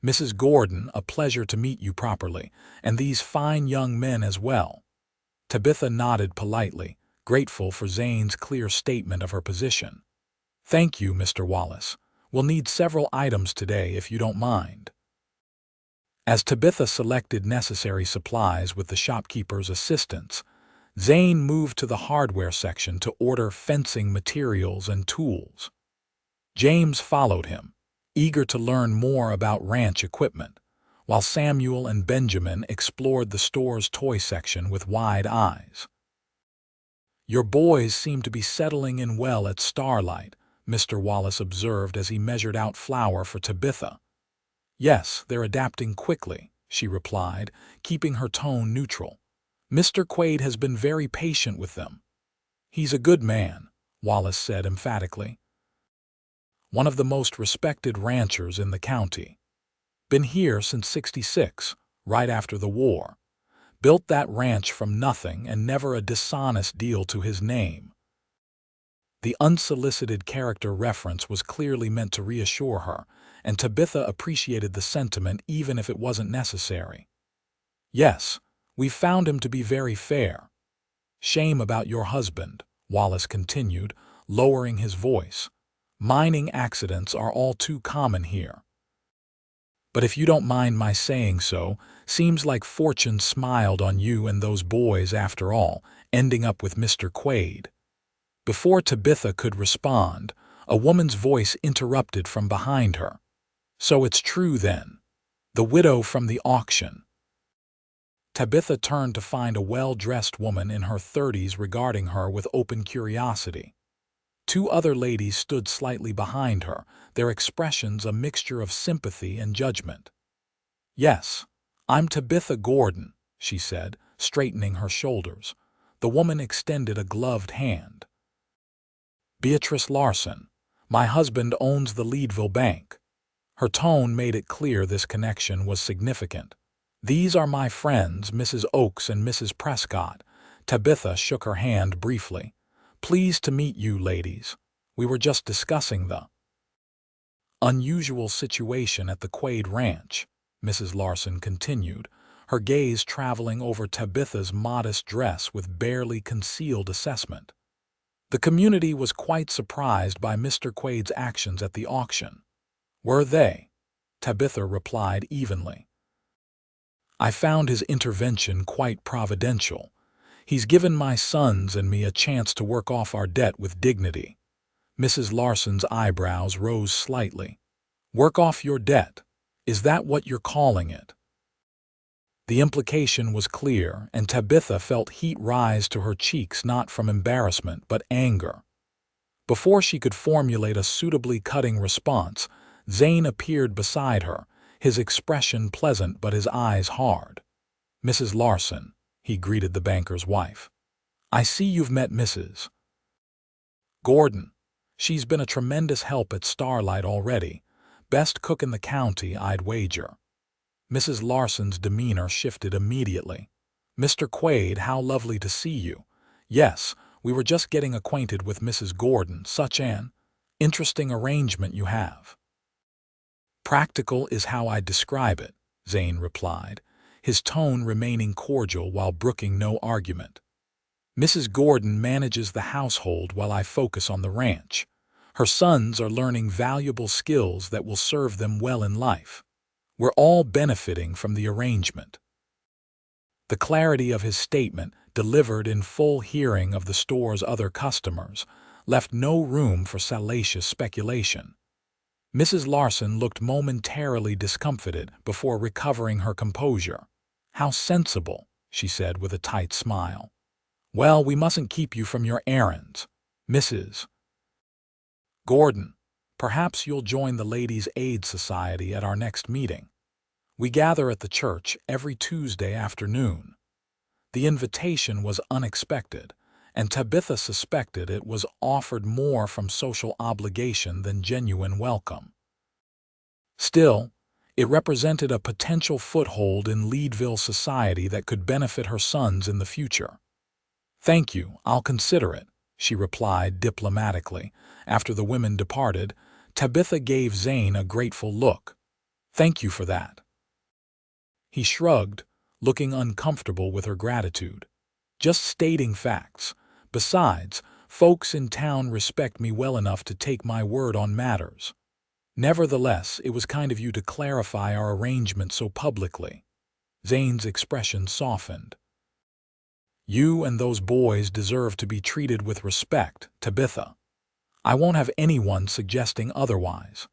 Mrs. Gordon, a pleasure to meet you properly, and these fine young men as well." Tabitha nodded politely, grateful for Zane's clear statement of her position. "Thank you, Mr. Wallace. We'll need several items today, if you don't mind." As Tabitha selected necessary supplies with the shopkeeper's assistance, Zane moved to the hardware section to order fencing materials and tools. James followed him, eager to learn more about ranch equipment, while Samuel and Benjamin explored the store's toy section with wide eyes. "Your boys seem to be settling in well at Starlight," Mr. Wallace observed as he measured out flour for Tabitha. "Yes, they're adapting quickly," she replied, keeping her tone neutral. "Mr. Quaid has been very patient with them." "He's a good man," Wallace said emphatically. "One of the most respected ranchers in the county. Been here since '66, right after the war. Built that ranch from nothing and never a dishonest deal to his name." The unsolicited character reference was clearly meant to reassure her, and Tabitha appreciated the sentiment even if it wasn't necessary. "Yes, we've found him to be very fair. Shame about your husband," Wallace continued, lowering his voice. "Mining accidents are all too common here. But if you don't mind my saying so, seems like fortune smiled on you and those boys after all, ending up with Mr. Quaid." Before Tabitha could respond, a woman's voice interrupted from behind her. "So it's true then. The widow from the auction." Tabitha turned to find a well-dressed woman in her 30s regarding her with open curiosity. Two other ladies stood slightly behind her, their expressions a mixture of sympathy and judgment. "Yes, I'm Tabitha Gordon," she said, straightening her shoulders. The woman extended a gloved hand. "Beatrice Larson. My husband owns the Leadville Bank." Her tone made it clear this connection was significant. "These are my friends, Mrs. Oakes and Mrs. Prescott." Tabitha shook her hand briefly. "Pleased to meet you, ladies. We were just discussing the unusual situation at the Quaid Ranch," Mrs. Larson continued, her gaze traveling over Tabitha's modest dress with barely concealed assessment. "The community was quite surprised by Mr. Quaid's actions at the auction." "Were they?" Tabitha replied evenly. "I found his intervention quite providential. He's given my sons and me a chance to work off our debt with dignity." Mrs. Larson's eyebrows rose slightly. "Work off your debt? Is that what you're calling it?" The implication was clear, and Tabitha felt heat rise to her cheeks not from embarrassment but anger. Before she could formulate a suitably cutting response, Zane appeared beside her, his expression pleasant but his eyes hard. "Mrs. Larson," he greeted the banker's wife. "I see you've met Mrs. Gordon. She's been a tremendous help at Starlight already. Best cook in the county, I'd wager." Mrs. Larson's demeanor shifted immediately. Mr. Quaid, how lovely to see you. Yes, we were just getting acquainted with Mrs. Gordon. Such an interesting arrangement you have." "Practical is how I describe it," Zane replied, his tone remaining cordial while brooking no argument. "Mrs. Gordon manages the household while I focus on the ranch. Her sons are learning valuable skills that will serve them well in life. We're all benefiting from the arrangement." The clarity of his statement, delivered in full hearing of the store's other customers, left no room for salacious speculation. Mrs. Larson looked momentarily discomfited before recovering her composure. "How sensible," she said with a tight smile. "Well, we mustn't keep you from your errands. Mrs. Gordon, perhaps you'll join the Ladies' Aid Society at our next meeting. We gather at the church every Tuesday afternoon." The invitation was unexpected, and Tabitha suspected it was offered more from social obligation than genuine welcome. Still, it represented a potential foothold in Leadville society that could benefit her sons in the future. "Thank you, I'll consider it," she replied diplomatically. After the women departed, Tabitha gave Zane a grateful look. "Thank you for that." He shrugged, looking uncomfortable with her gratitude. "Just stating facts. Besides, folks in town respect me well enough to take my word on matters. Nevertheless, it was kind of you to clarify our arrangement so publicly." Zane's expression softened. "You and those boys deserve to be treated with respect, Tabitha. I won't have anyone suggesting otherwise."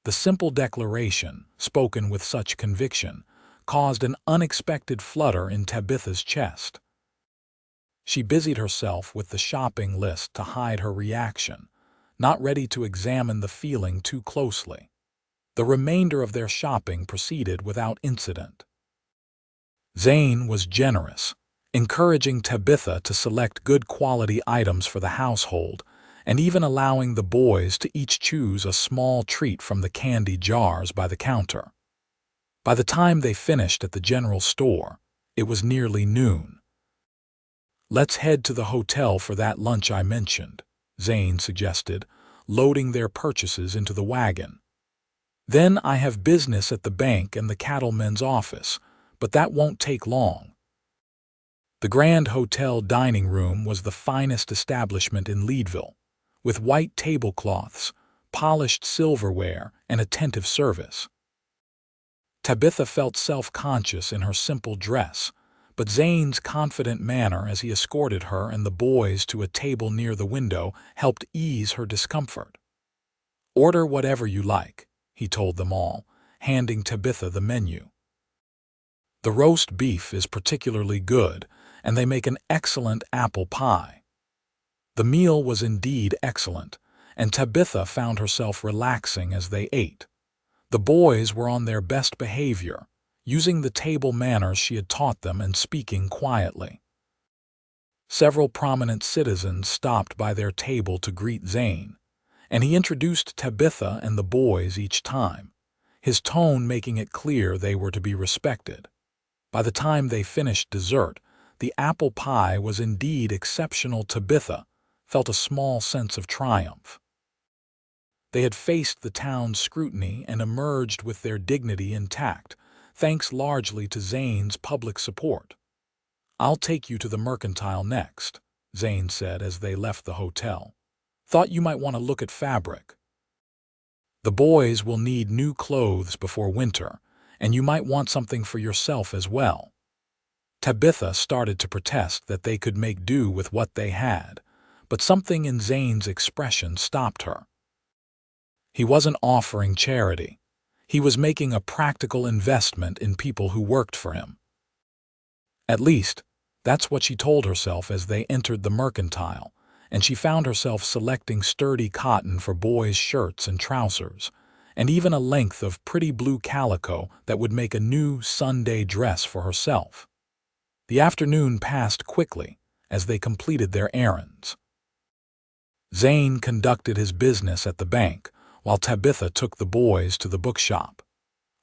The simple declaration, spoken with such conviction, caused an unexpected flutter in Tabitha's chest. She busied herself with the shopping list to hide her reaction, not ready to examine the feeling too closely. The remainder of their shopping proceeded without incident. Zane was generous, encouraging Tabitha to select good quality items for the household, and even allowing the boys to each choose a small treat from the candy jars by the counter. By the time they finished at the general store, it was nearly noon. "Let's head to the hotel for that lunch I mentioned," Zane suggested, loading their purchases into the wagon. "Then I have business at the bank and the cattleman's office, but that won't take long." The Grand Hotel dining room was the finest establishment in Leadville, with white tablecloths, polished silverware, and attentive service. Tabitha felt self-conscious in her simple dress, but Zane's confident manner as he escorted her and the boys to a table near the window helped ease her discomfort. "Order whatever you like," he told them all, handing Tabitha the menu. "The roast beef is particularly good, and they make an excellent apple pie." The meal was indeed excellent, and Tabitha found herself relaxing as they ate. The boys were on their best behavior, using the table manners she had taught them and speaking quietly. Several prominent citizens stopped by their table to greet Zane, and he introduced Tabitha and the boys each time, his tone making it clear they were to be respected. By the time they finished dessert, the apple pie was indeed exceptional. Tabitha felt a small sense of triumph. They had faced the town's scrutiny and emerged with their dignity intact, thanks largely to Zane's public support. "I'll take you to the Mercantile next," Zane said as they left the hotel. "Thought you might want to look at fabric. The boys will need new clothes before winter, and you might want something for yourself as well." Tabitha started to protest that they could make do with what they had, but something in Zane's expression stopped her. He wasn't offering charity. He was making a practical investment in people who worked for him. At least, that's what she told herself as they entered the Mercantile, and she found herself selecting sturdy cotton for boys' shirts and trousers, and even a length of pretty blue calico that would make a new Sunday dress for herself. The afternoon passed quickly as they completed their errands. Zane conducted his business at the bank, while Tabitha took the boys to the bookshop,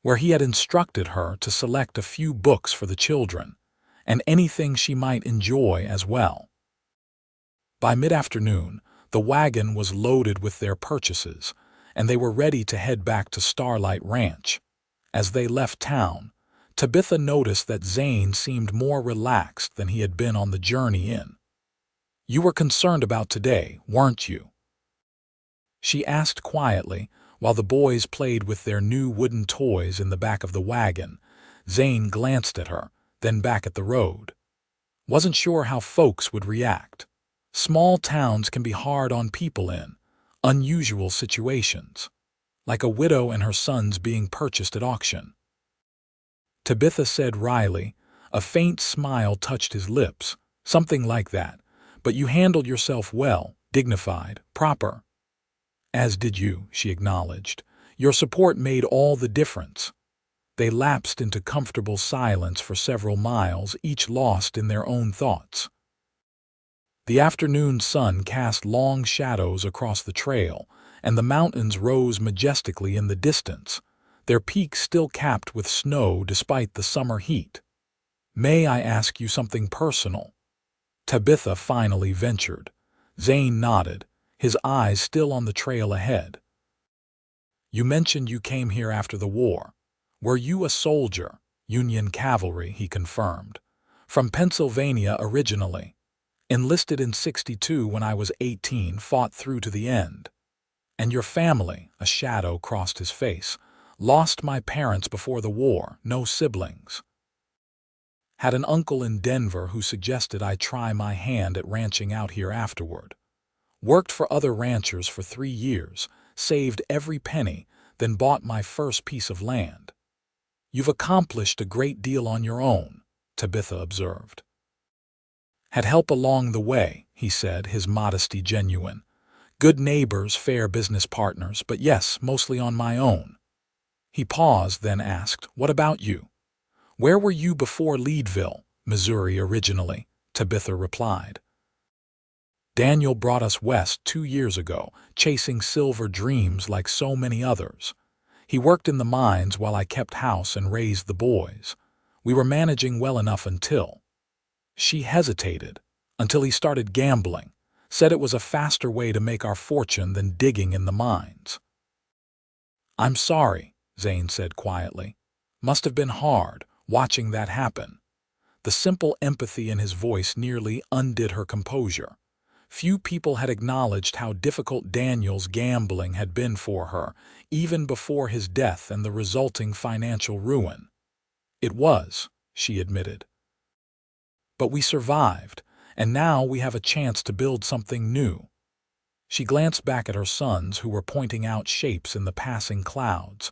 where he had instructed her to select a few books for the children, and anything she might enjoy as well. By mid-afternoon, the wagon was loaded with their purchases, and they were ready to head back to Starlight Ranch. As they left town, Tabitha noticed that Zane seemed more relaxed than he had been on the journey in. "You were concerned about today, weren't you?" she asked quietly, while the boys played with their new wooden toys in the back of the wagon. Zane glanced at her, then back at the road. "Wasn't sure how folks would react. Small towns can be hard on people in unusual situations, like a widow and her sons being purchased at auction." Tabitha said wryly. A faint smile touched his lips. "Something like that. But you handled yourself well, dignified, proper." "As did you," she acknowledged. "Your support made all the difference." They lapsed into comfortable silence for several miles, each lost in their own thoughts. The afternoon sun cast long shadows across the trail, and the mountains rose majestically in the distance, their peaks still capped with snow despite the summer heat. "May I ask you something personal?" Tabitha finally ventured. Zane nodded, his eyes still on the trail ahead. "You mentioned you came here after the war. Were you a soldier?" "Union cavalry," he confirmed. "From Pennsylvania originally. Enlisted in '62 when I was 18, fought through to the end." "And your family," a shadow crossed his face. "Lost my parents before the war, no siblings. Had an uncle in Denver who suggested I try my hand at ranching out here afterward. Worked for other ranchers for 3 years, saved every penny, then bought my first piece of land." "You've accomplished a great deal on your own," Tabitha observed. "Had help along the way," he said, his modesty genuine. "Good neighbors, fair business partners, but yes, mostly on my own." He paused, then asked, "What about you?" "Where were you before Leadville?" "Missouri originally," Tabitha replied. "Daniel brought us west 2 years ago, chasing silver dreams like so many others. He worked in the mines while I kept house and raised the boys. We were managing well enough until—" She hesitated. "Until he started gambling. Said it was a faster way to make our fortune than digging in the mines." "I'm sorry," Zane said quietly. "Must have been hard, watching that happen." The simple empathy in his voice nearly undid her composure. Few people had acknowledged how difficult Daniel's gambling had been for her, even before his death and the resulting financial ruin. "It was," she admitted. "But we survived, and now we have a chance to build something new." She glanced back at her sons, who were pointing out shapes in the passing clouds.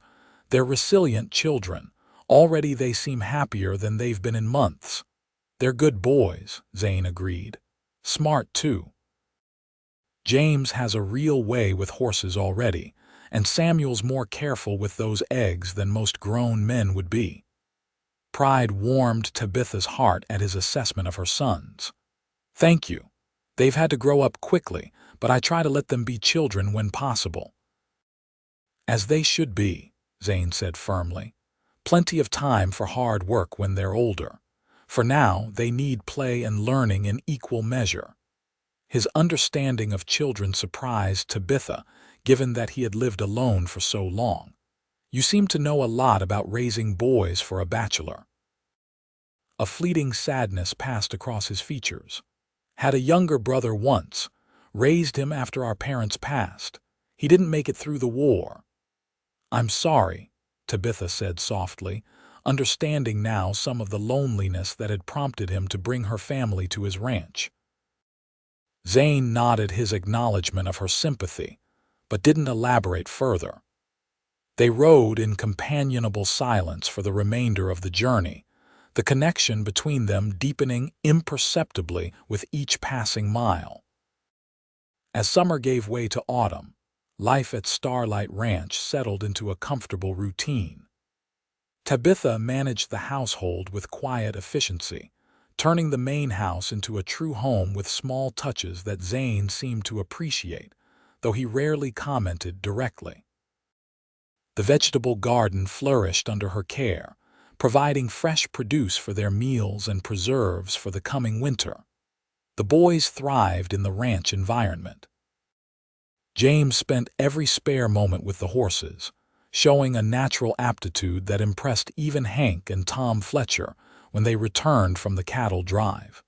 "They're resilient children. Already they seem happier than they've been in months." "They're good boys," Zane agreed. "Smart, too. James has a real way with horses already, and Samuel's more careful with those eggs than most grown men would be." Pride warmed Tabitha's heart at his assessment of her sons. "Thank you. They've had to grow up quickly, but I try to let them be children when possible." "As they should be," Zane said firmly. "Plenty of time for hard work when they're older. For now, they need play and learning in equal measure." His understanding of children surprised Tabitha, given that he had lived alone for so long. "You seem to know a lot about raising boys for a bachelor." A fleeting sadness passed across his features. "Had a younger brother once. Raised him after our parents passed. He didn't make it through the war." "I'm sorry," Tabitha said softly, understanding now some of the loneliness that had prompted him to bring her family to his ranch. Zane nodded his acknowledgement of her sympathy, but didn't elaborate further. They rode in companionable silence for the remainder of the journey, the connection between them deepening imperceptibly with each passing mile. As summer gave way to autumn, life at Starlight Ranch settled into a comfortable routine. Tabitha managed the household with quiet efficiency, turning the main house into a true home with small touches that Zane seemed to appreciate, though he rarely commented directly. The vegetable garden flourished under her care, providing fresh produce for their meals and preserves for the coming winter. The boys thrived in the ranch environment. James spent every spare moment with the horses, showing a natural aptitude that impressed even Hank and Tom Fletcher when they returned from the cattle drive.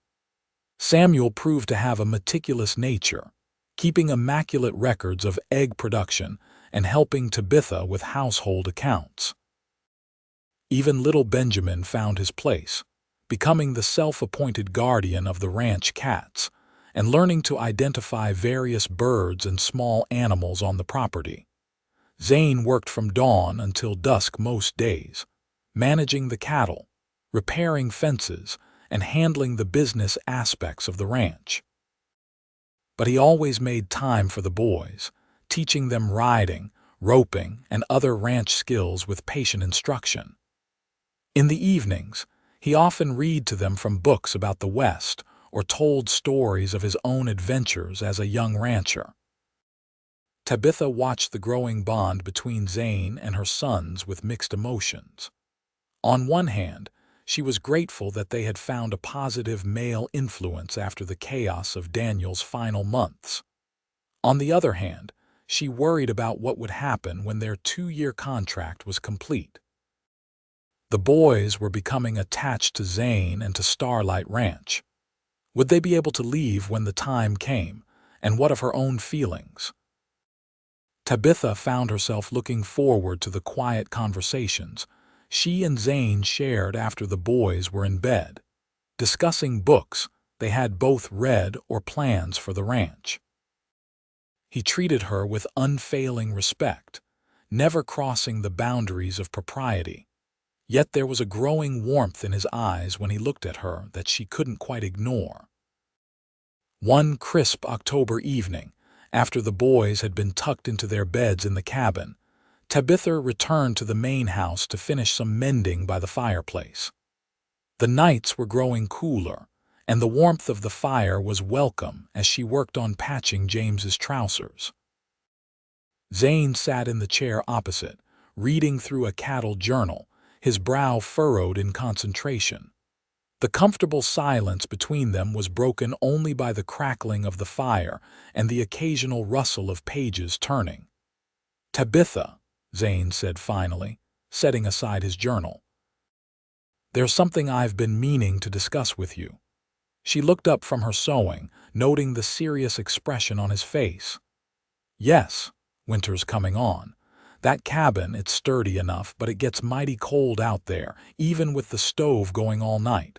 Samuel proved to have a meticulous nature, keeping immaculate records of egg production and helping Tabitha with household accounts. Even little Benjamin found his place, becoming the self-appointed guardian of the ranch cats and learning to identify various birds and small animals on the property. Zane worked from dawn until dusk most days, managing the cattle, repairing fences, and handling the business aspects of the ranch. But he always made time for the boys, teaching them riding, roping, and other ranch skills with patient instruction. In the evenings, he often read to them from books about the West or told stories of his own adventures as a young rancher. Tabitha watched the growing bond between Zane and her sons with mixed emotions. On one hand, she was grateful that they had found a positive male influence after the chaos of Daniel's final months. On the other hand, she worried about what would happen when their 2-year contract was complete. The boys were becoming attached to Zane and to Starlight Ranch. Would they be able to leave when the time came, and what of her own feelings? Tabitha found herself looking forward to the quiet conversations she and Zane shared after the boys were in bed, discussing books they had both read or plans for the ranch. He treated her with unfailing respect, never crossing the boundaries of propriety. Yet there was a growing warmth in his eyes when he looked at her that she couldn't quite ignore. One crisp October evening, after the boys had been tucked into their beds in the cabin, Tabitha returned to the main house to finish some mending by the fireplace. The nights were growing cooler, and the warmth of the fire was welcome as she worked on patching James's trousers. Zane sat in the chair opposite, reading through a cattle journal, his brow furrowed in concentration. The comfortable silence between them was broken only by the crackling of the fire and the occasional rustle of pages turning. "Tabitha," Zane said finally, setting aside his journal, "there's something I've been meaning to discuss with you." She looked up from her sewing, noting the serious expression on his face. "Yes, winter's coming on. That cabin, it's sturdy enough, but it gets mighty cold out there, even with the stove going all night."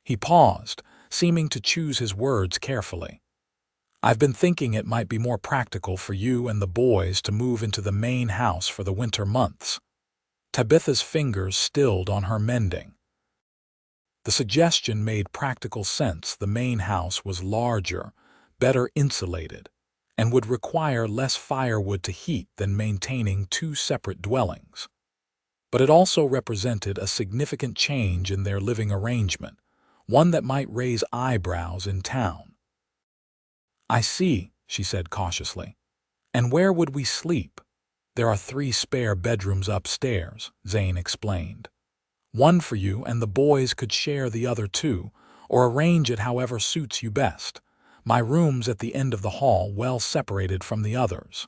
He paused, seeming to choose his words carefully. "I've been thinking it might be more practical for you and the boys to move into the main house for the winter months." Tabitha's fingers stilled on her mending. The suggestion made practical sense. The main house was larger, better insulated, and would require less firewood to heat than maintaining 2 separate dwellings. But it also represented a significant change in their living arrangement, one that might raise eyebrows in town. "I see," she said cautiously. "And where would we sleep?" "There are 3 spare bedrooms upstairs," Zane explained. "One for you, and the boys could share the other 2, or arrange it however suits you best. My room's at the end of the hall, well separated from the others."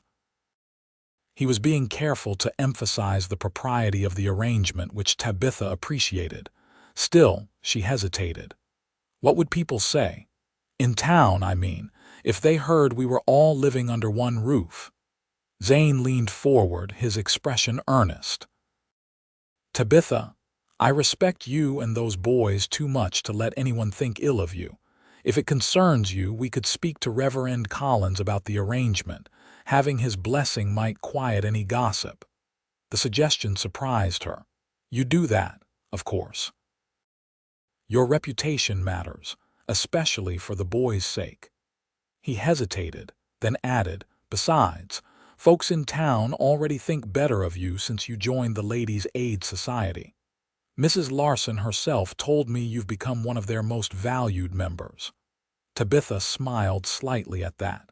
He was being careful to emphasize the propriety of the arrangement, which Tabitha appreciated. Still, she hesitated. What would people say? In town, I mean, if they heard we were all living under one roof. Zane leaned forward, his expression earnest. "Tabitha, I respect you and those boys too much to let anyone think ill of you. If it concerns you, we could speak to Reverend Collins about the arrangement. Having his blessing might quiet any gossip." The suggestion surprised her. "You do that, of course." "Your reputation matters, especially for the boys' sake." He hesitated, then added, "Besides, folks in town already think better of you since you joined the Ladies' Aid Society. Mrs. Larson herself told me you've become one of their most valued members." Tabitha smiled slightly at that.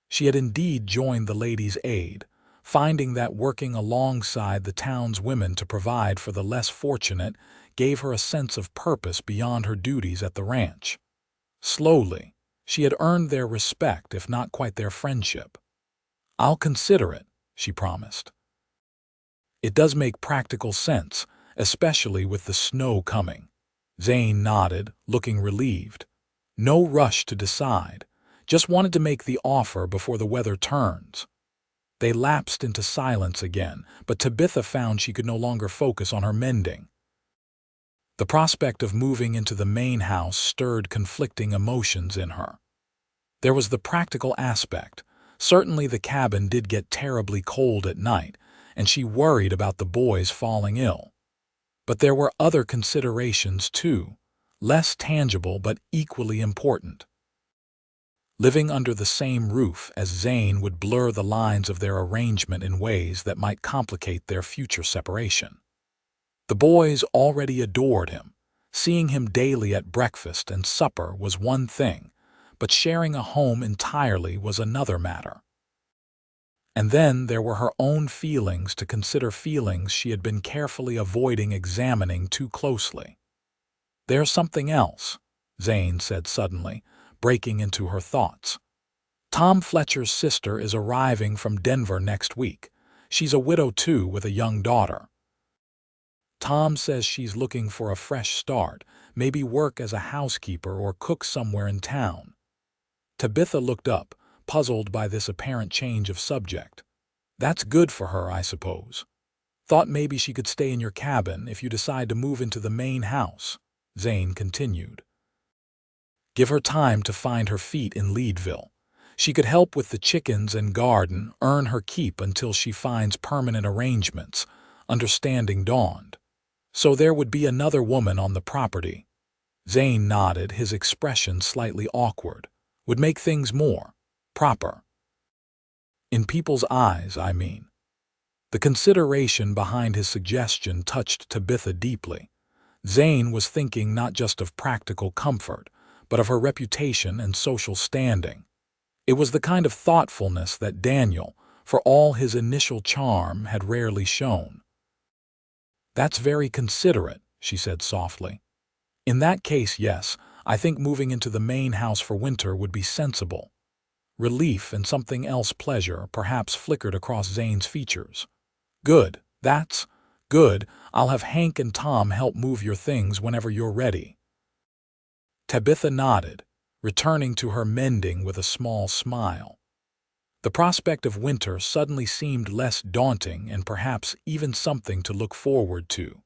She had indeed joined the Ladies' Aid, finding that working alongside the town's women to provide for the less fortunate gave her a sense of purpose beyond her duties at the ranch. Slowly, she had earned their respect, if not quite their friendship. "I'll consider it," she promised. "It does make practical sense, especially with the snow coming." Zane nodded, looking relieved. No rush to decide, just wanted to make the offer before the weather turns. They lapsed into silence again, but Tabitha found she could no longer focus on her mending. The prospect of moving into the main house stirred conflicting emotions in her. There was the practical aspect. Certainly the cabin did get terribly cold at night, and she worried about the boys falling ill. But there were other considerations too, less tangible but equally important. Living under the same roof as Zane would blur the lines of their arrangement in ways that might complicate their future separation. The boys already adored him. Seeing him daily at breakfast and supper was one thing, but sharing a home entirely was another matter. And then there were her own feelings to consider, feelings she had been carefully avoiding examining too closely. "There's something else," Zane said suddenly, breaking into her thoughts. "Tom Fletcher's sister is arriving from Denver next week. She's a widow too, with a young daughter. Tom says she's looking for a fresh start, maybe work as a housekeeper or cook somewhere in town." Tabitha looked up, puzzled by this apparent change of subject. "That's good for her, I suppose. Thought maybe she could stay in your cabin if you decide to move into the main house," Zane continued. "Give her time to find her feet in Leadville. She could help with the chickens and garden, earn her keep until she finds permanent arrangements," understanding dawned. "So there would be another woman on the property." Zane nodded, his expression slightly awkward. "Would make things more proper. In people's eyes, I mean." The consideration behind his suggestion touched Tabitha deeply. Zane was thinking not just of practical comfort, but of her reputation and social standing. It was the kind of thoughtfulness that Daniel, for all his initial charm, had rarely shown. "That's very considerate," she said softly. "In that case, yes, I think moving into the main house for winter would be sensible." Relief and something else, pleasure, perhaps, flickered across Zane's features. "Good, that's good. I'll have Hank and Tom help move your things whenever you're ready." Tabitha nodded, returning to her mending with a small smile. The prospect of winter suddenly seemed less daunting and perhaps even something to look forward to.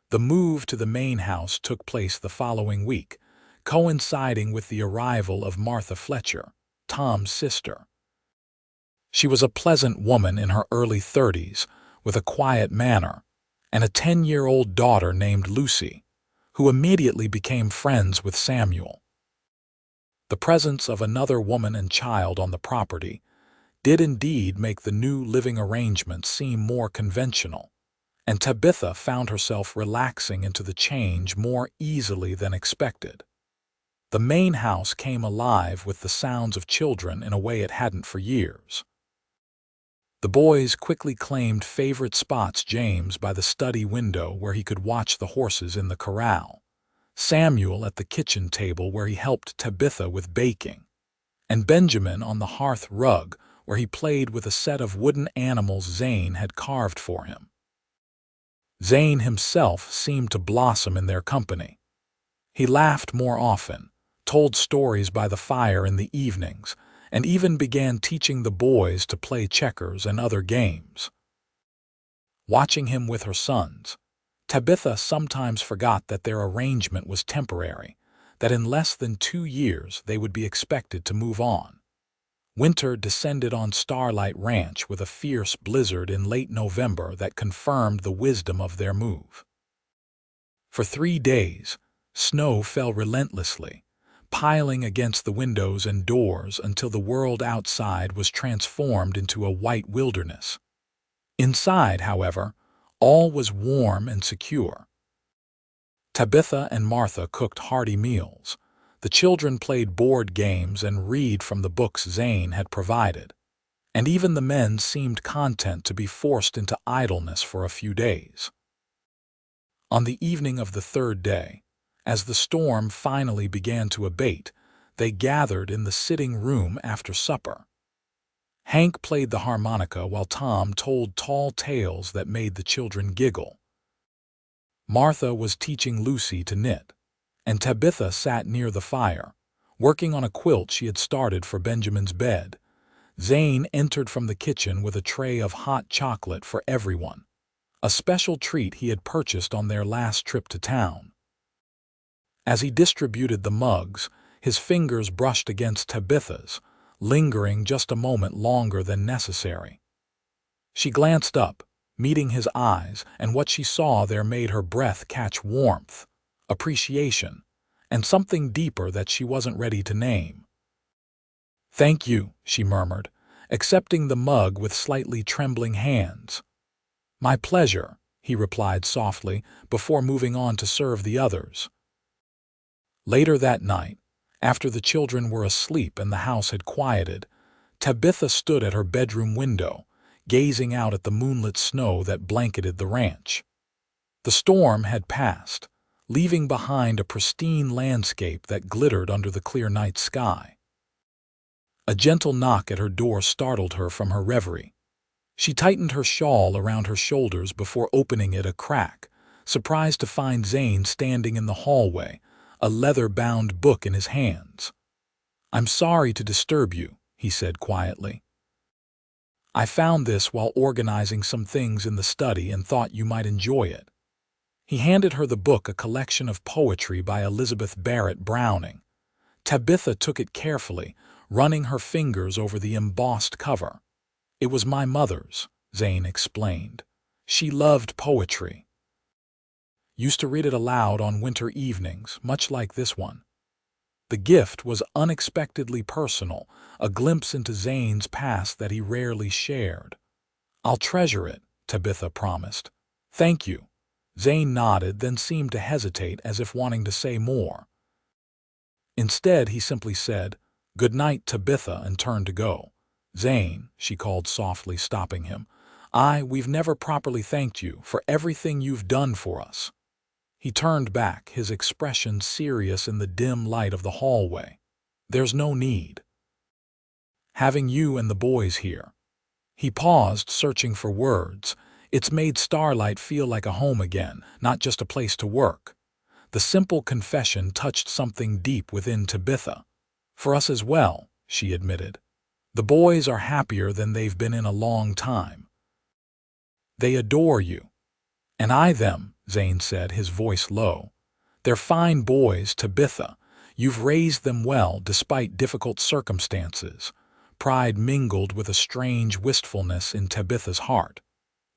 The move to the main house took place the following week, coinciding with the arrival of Martha Fletcher, Tom's sister. She was a pleasant woman in her early 30s, with a quiet manner, and a 10-year-old daughter named Lucy, who immediately became friends with Samuel. The presence of another woman and child on the property did indeed make the new living arrangement seem more conventional, and Tabitha found herself relaxing into the change more easily than expected. The main house came alive with the sounds of children in a way it hadn't for years. The boys quickly claimed favorite spots: James by the study window where he could watch the horses in the corral, Samuel at the kitchen table where he helped Tabitha with baking, and Benjamin on the hearth rug where he played with a set of wooden animals Zane had carved for him. Zane himself seemed to blossom in their company. He laughed more often, told stories by the fire in the evenings, and even began teaching the boys to play checkers and other games. Watching him with her sons, Tabitha sometimes forgot that their arrangement was temporary, that in less than 2 years they would be expected to move on. Winter descended on Starlight Ranch with a fierce blizzard in late November that confirmed the wisdom of their move. For 3 days, snow fell relentlessly, piling against the windows and doors until the world outside was transformed into a white wilderness. Inside, however, all was warm and secure. Tabitha and Martha cooked hearty meals. The children played board games and read from the books Zane had provided. and even the men seemed content to be forced into idleness for a few days. On the evening of the third day, as the storm finally began to abate, they gathered in the sitting room after supper. Hank played the harmonica while Tom told tall tales that made the children giggle. Martha was teaching Lucy to knit, and Tabitha sat near the fire, working on a quilt she had started for Benjamin's bed. Zane entered from the kitchen with a tray of hot chocolate for everyone, a special treat he had purchased on their last trip to town. As he distributed the mugs, his fingers brushed against Tabitha's, lingering just a moment longer than necessary. She glanced up, meeting his eyes, and what she saw there made her breath catch warmth, appreciation, and something deeper that she wasn't ready to name. "Thank you," she murmured, accepting the mug with slightly trembling hands. "My pleasure," he replied softly before moving on to serve the others. Later that night, after the children were asleep and the house had quieted, Tabitha stood at her bedroom window, gazing out at the moonlit snow that blanketed the ranch. The storm had passed, leaving behind a pristine landscape that glittered under the clear night sky. A gentle knock at her door startled her from her reverie. She tightened her shawl around her shoulders before opening it a crack, surprised to find Zane standing in the hallway, a leather-bound book in his hands. "I'm sorry to disturb you," he said quietly. "I found this while organizing some things in the study and thought you might enjoy it." He handed her the book, a collection of poetry by Elizabeth Barrett Browning. Tabitha took it carefully, running her fingers over the embossed cover. "It was my mother's," Zane explained. "She loved poetry. Used to read it aloud on winter evenings, much like this one." The gift was unexpectedly personal, a glimpse into Zane's past that he rarely shared. "I'll treasure it," Tabitha promised. "Thank you." Zane nodded, then seemed to hesitate as if wanting to say more. Instead, he simply said, "Good night, Tabitha," and turned to go. "Zane," she called softly, stopping him, we've never properly thanked you for everything you've done for us." He turned back, his expression serious in the dim light of the hallway. "There's no need. Having you and the boys here." He paused, searching for words. "It's made Starlight feel like a home again, not just a place to work." The simple confession touched something deep within Tabitha. "For us as well," she admitted. "The boys are happier than they've been in a long time. They adore you." "And I them," Zane said, his voice low. "They're fine boys, Tabitha. You've raised them well despite difficult circumstances." Pride mingled with a strange wistfulness in Tabitha's heart.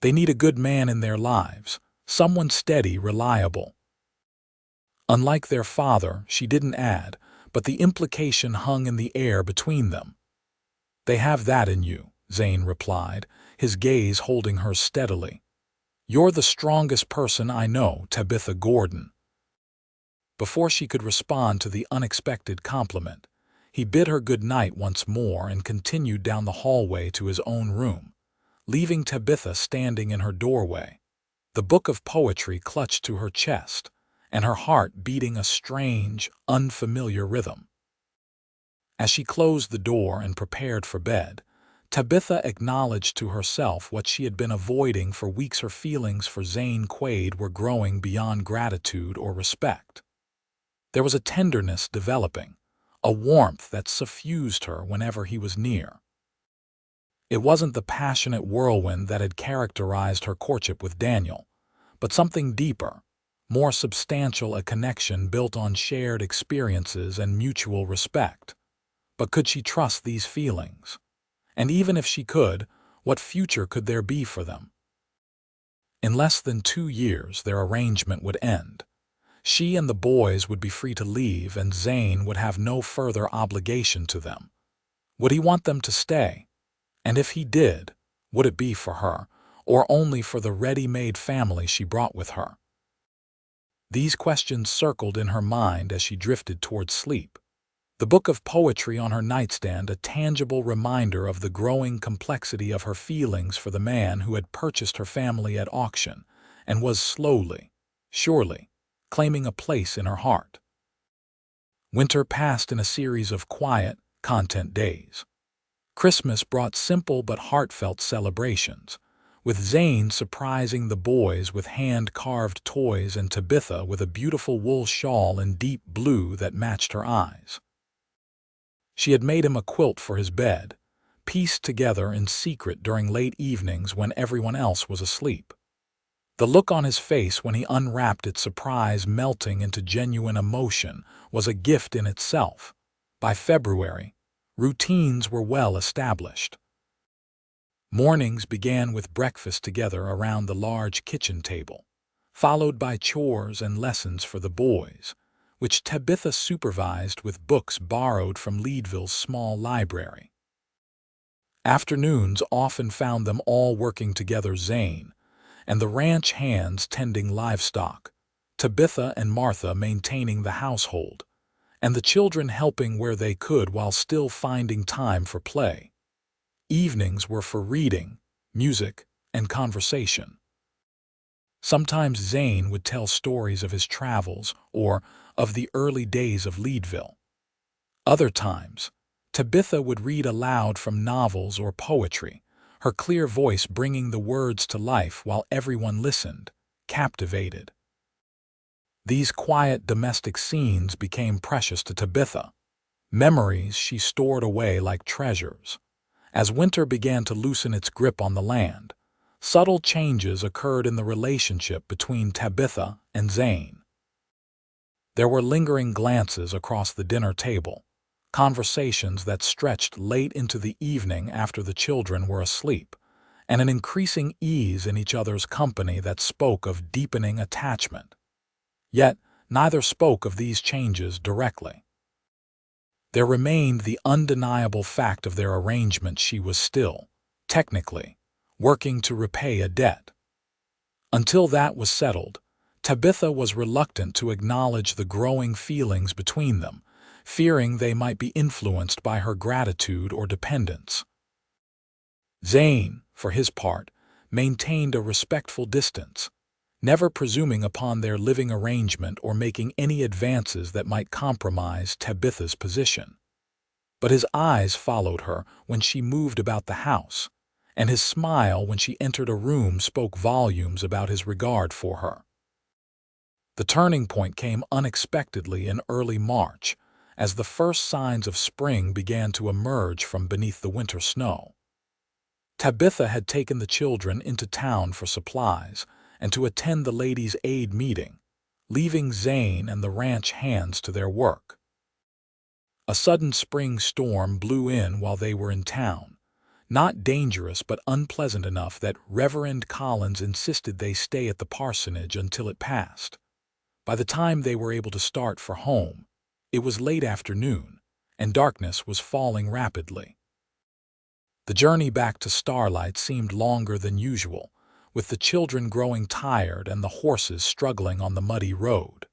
"They need a good man in their lives, someone steady, reliable." Unlike their father, she didn't add, but the implication hung in the air between them. "They have that in you," Zane replied, his gaze holding hers steadily. "You're the strongest person I know, Tabitha Gordon." Before she could respond to the unexpected compliment, he bid her good night once more and continued down the hallway to his own room, leaving Tabitha standing in her doorway, the book of poetry clutched to her chest, and her heart beating a strange, unfamiliar rhythm. As she closed the door and prepared for bed, Tabitha acknowledged to herself what she had been avoiding for weeks. Her feelings for Zane Quaid were growing beyond gratitude or respect. There was a tenderness developing, a warmth that suffused her whenever he was near. It wasn't the passionate whirlwind that had characterized her courtship with Daniel, but something deeper, more substantial, a connection built on shared experiences and mutual respect. But could she trust these feelings? And even if she could, what future could there be for them? In less than 2 years, their arrangement would end. She and the boys would be free to leave, and Zane would have no further obligation to them. Would he want them to stay? And if he did, would it be for her, or only for the ready-made family she brought with her? These questions circled in her mind as she drifted toward sleep. the book of poetry on her nightstand a tangible reminder of the growing complexity of her feelings for the man who had purchased her family at auction and was slowly, surely, claiming a place in her heart. Winter passed in a series of quiet, content days. Christmas brought simple but heartfelt celebrations, with Zane surprising the boys with hand-carved toys and Tabitha with a beautiful wool shawl in deep blue that matched her eyes. She had made him a quilt for his bed, pieced together in secret during late evenings when everyone else was asleep. The look on his face when he unwrapped its surprise melting into genuine emotion was a gift in itself. By February, routines were well established. Mornings began with breakfast together around the large kitchen table, followed by chores and lessons for the boys, which Tabitha supervised with books borrowed from Leadville's small library. Afternoons often found them all working together, Zane and the ranch hands tending livestock, Tabitha and Martha maintaining the household, and the children helping where they could while still finding time for play. Evenings were for reading, music, and conversation. Sometimes Zane would tell stories of his travels or of the early days of Leadville. Other times, Tabitha would read aloud from novels or poetry, her clear voice bringing the words to life while everyone listened, captivated. These quiet domestic scenes became precious to Tabitha, memories she stored away like treasures. As winter began to loosen its grip on the land, subtle changes occurred in the relationship between Tabitha and Zane. There were lingering glances across the dinner table, conversations that stretched late into the evening after the children were asleep, and an increasing ease in each other's company that spoke of deepening attachment. Yet, neither spoke of these changes directly. There remained the undeniable fact of their arrangement. She was still, technically, working to repay a debt. Until that was settled, Tabitha was reluctant to acknowledge the growing feelings between them, fearing they might be influenced by her gratitude or dependence. Zane, for his part, maintained a respectful distance, never presuming upon their living arrangement or making any advances that might compromise Tabitha's position. But his eyes followed her when she moved about the house, and his smile when she entered a room spoke volumes about his regard for her. The turning point came unexpectedly in early March, as the first signs of spring began to emerge from beneath the winter snow. Tabitha had taken the children into town for supplies and to attend the Ladies' Aid meeting, leaving Zane and the ranch hands to their work. A sudden spring storm blew in while they were in town, not dangerous but unpleasant enough that Reverend Collins insisted they stay at the parsonage until it passed. By the time they were able to start for home, it was late afternoon, and darkness was falling rapidly. The journey back to Starlight seemed longer than usual, with the children growing tired and the horses struggling on the muddy road.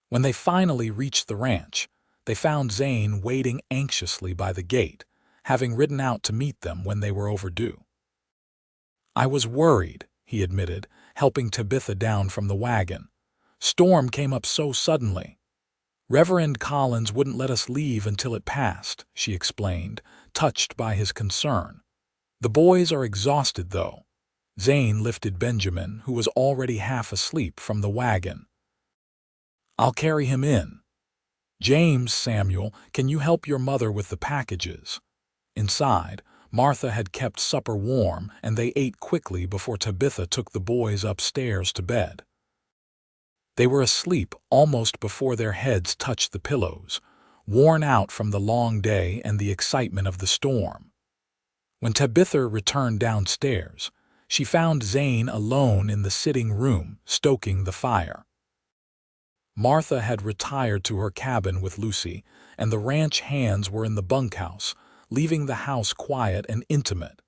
When they finally reached the ranch, they found Zane waiting anxiously by the gate, having ridden out to meet them when they were overdue. "I was worried," he admitted, helping Tabitha down from the wagon. "Storm came up so suddenly." "Reverend Collins wouldn't let us leave until it passed," she explained, touched by his concern. "The boys are exhausted, though." Zane lifted Benjamin, who was already half asleep, from the wagon. "I'll carry him in." "James, Samuel, can you help your mother with the packages?" Inside, Martha had kept supper warm, and they ate quickly before Tabitha took the boys upstairs to bed. They were asleep almost before their heads touched the pillows, worn out from the long day and the excitement of the storm. When Tabitha returned downstairs, she found Zane alone in the sitting room, stoking the fire. Martha had retired to her cabin with Lucy, and the ranch hands were in the bunkhouse, leaving the house quiet and intimate.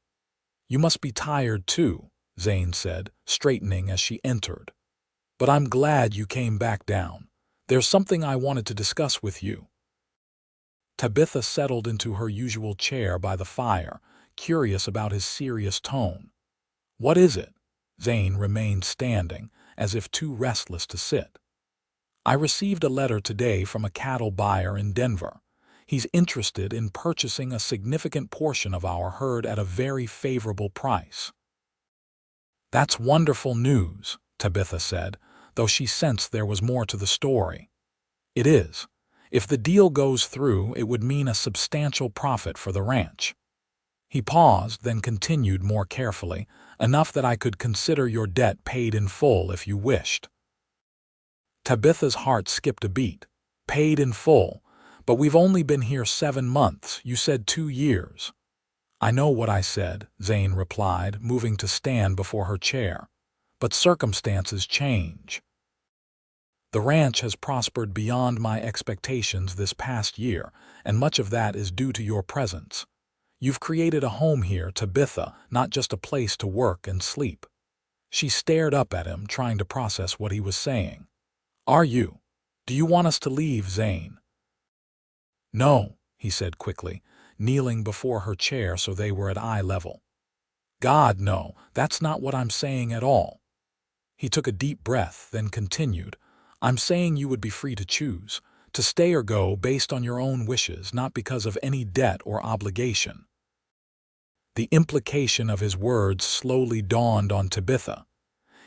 "You must be tired too," Zane said, straightening as she entered. "But I'm glad you came back down. There's something I wanted to discuss with you." Tabitha settled into her usual chair by the fire, curious about his serious tone. "What is it?" Zane remained standing, as if too restless to sit. "I received a letter today from a cattle buyer in Denver. He's interested in purchasing a significant portion of our herd at a very favorable price." "That's wonderful news," Tabitha said, though she sensed there was more to the story. "It is. If the deal goes through, it would mean a substantial profit for the ranch." He paused, then continued more carefully, "Enough that I could consider your debt paid in full if you wished." Tabitha's heart skipped a beat. "Paid in full? But we've only been here 7 months. You said 2 years." "I know what I said," Zane replied, moving to stand before her chair. "But circumstances change. The ranch has prospered beyond my expectations this past year, and much of that is due to your presence. You've created a home here, Tabitha, not just a place to work and sleep." She stared up at him, trying to process what he was saying. Do you want us to leave, Zane?" "No," he said quickly, kneeling before her chair so they were at eye level. "God, no, that's not what I'm saying at all." He took a deep breath, then continued, "I'm saying you would be free to choose, to stay or go based on your own wishes, not because of any debt or obligation." The implication of his words slowly dawned on Tabitha.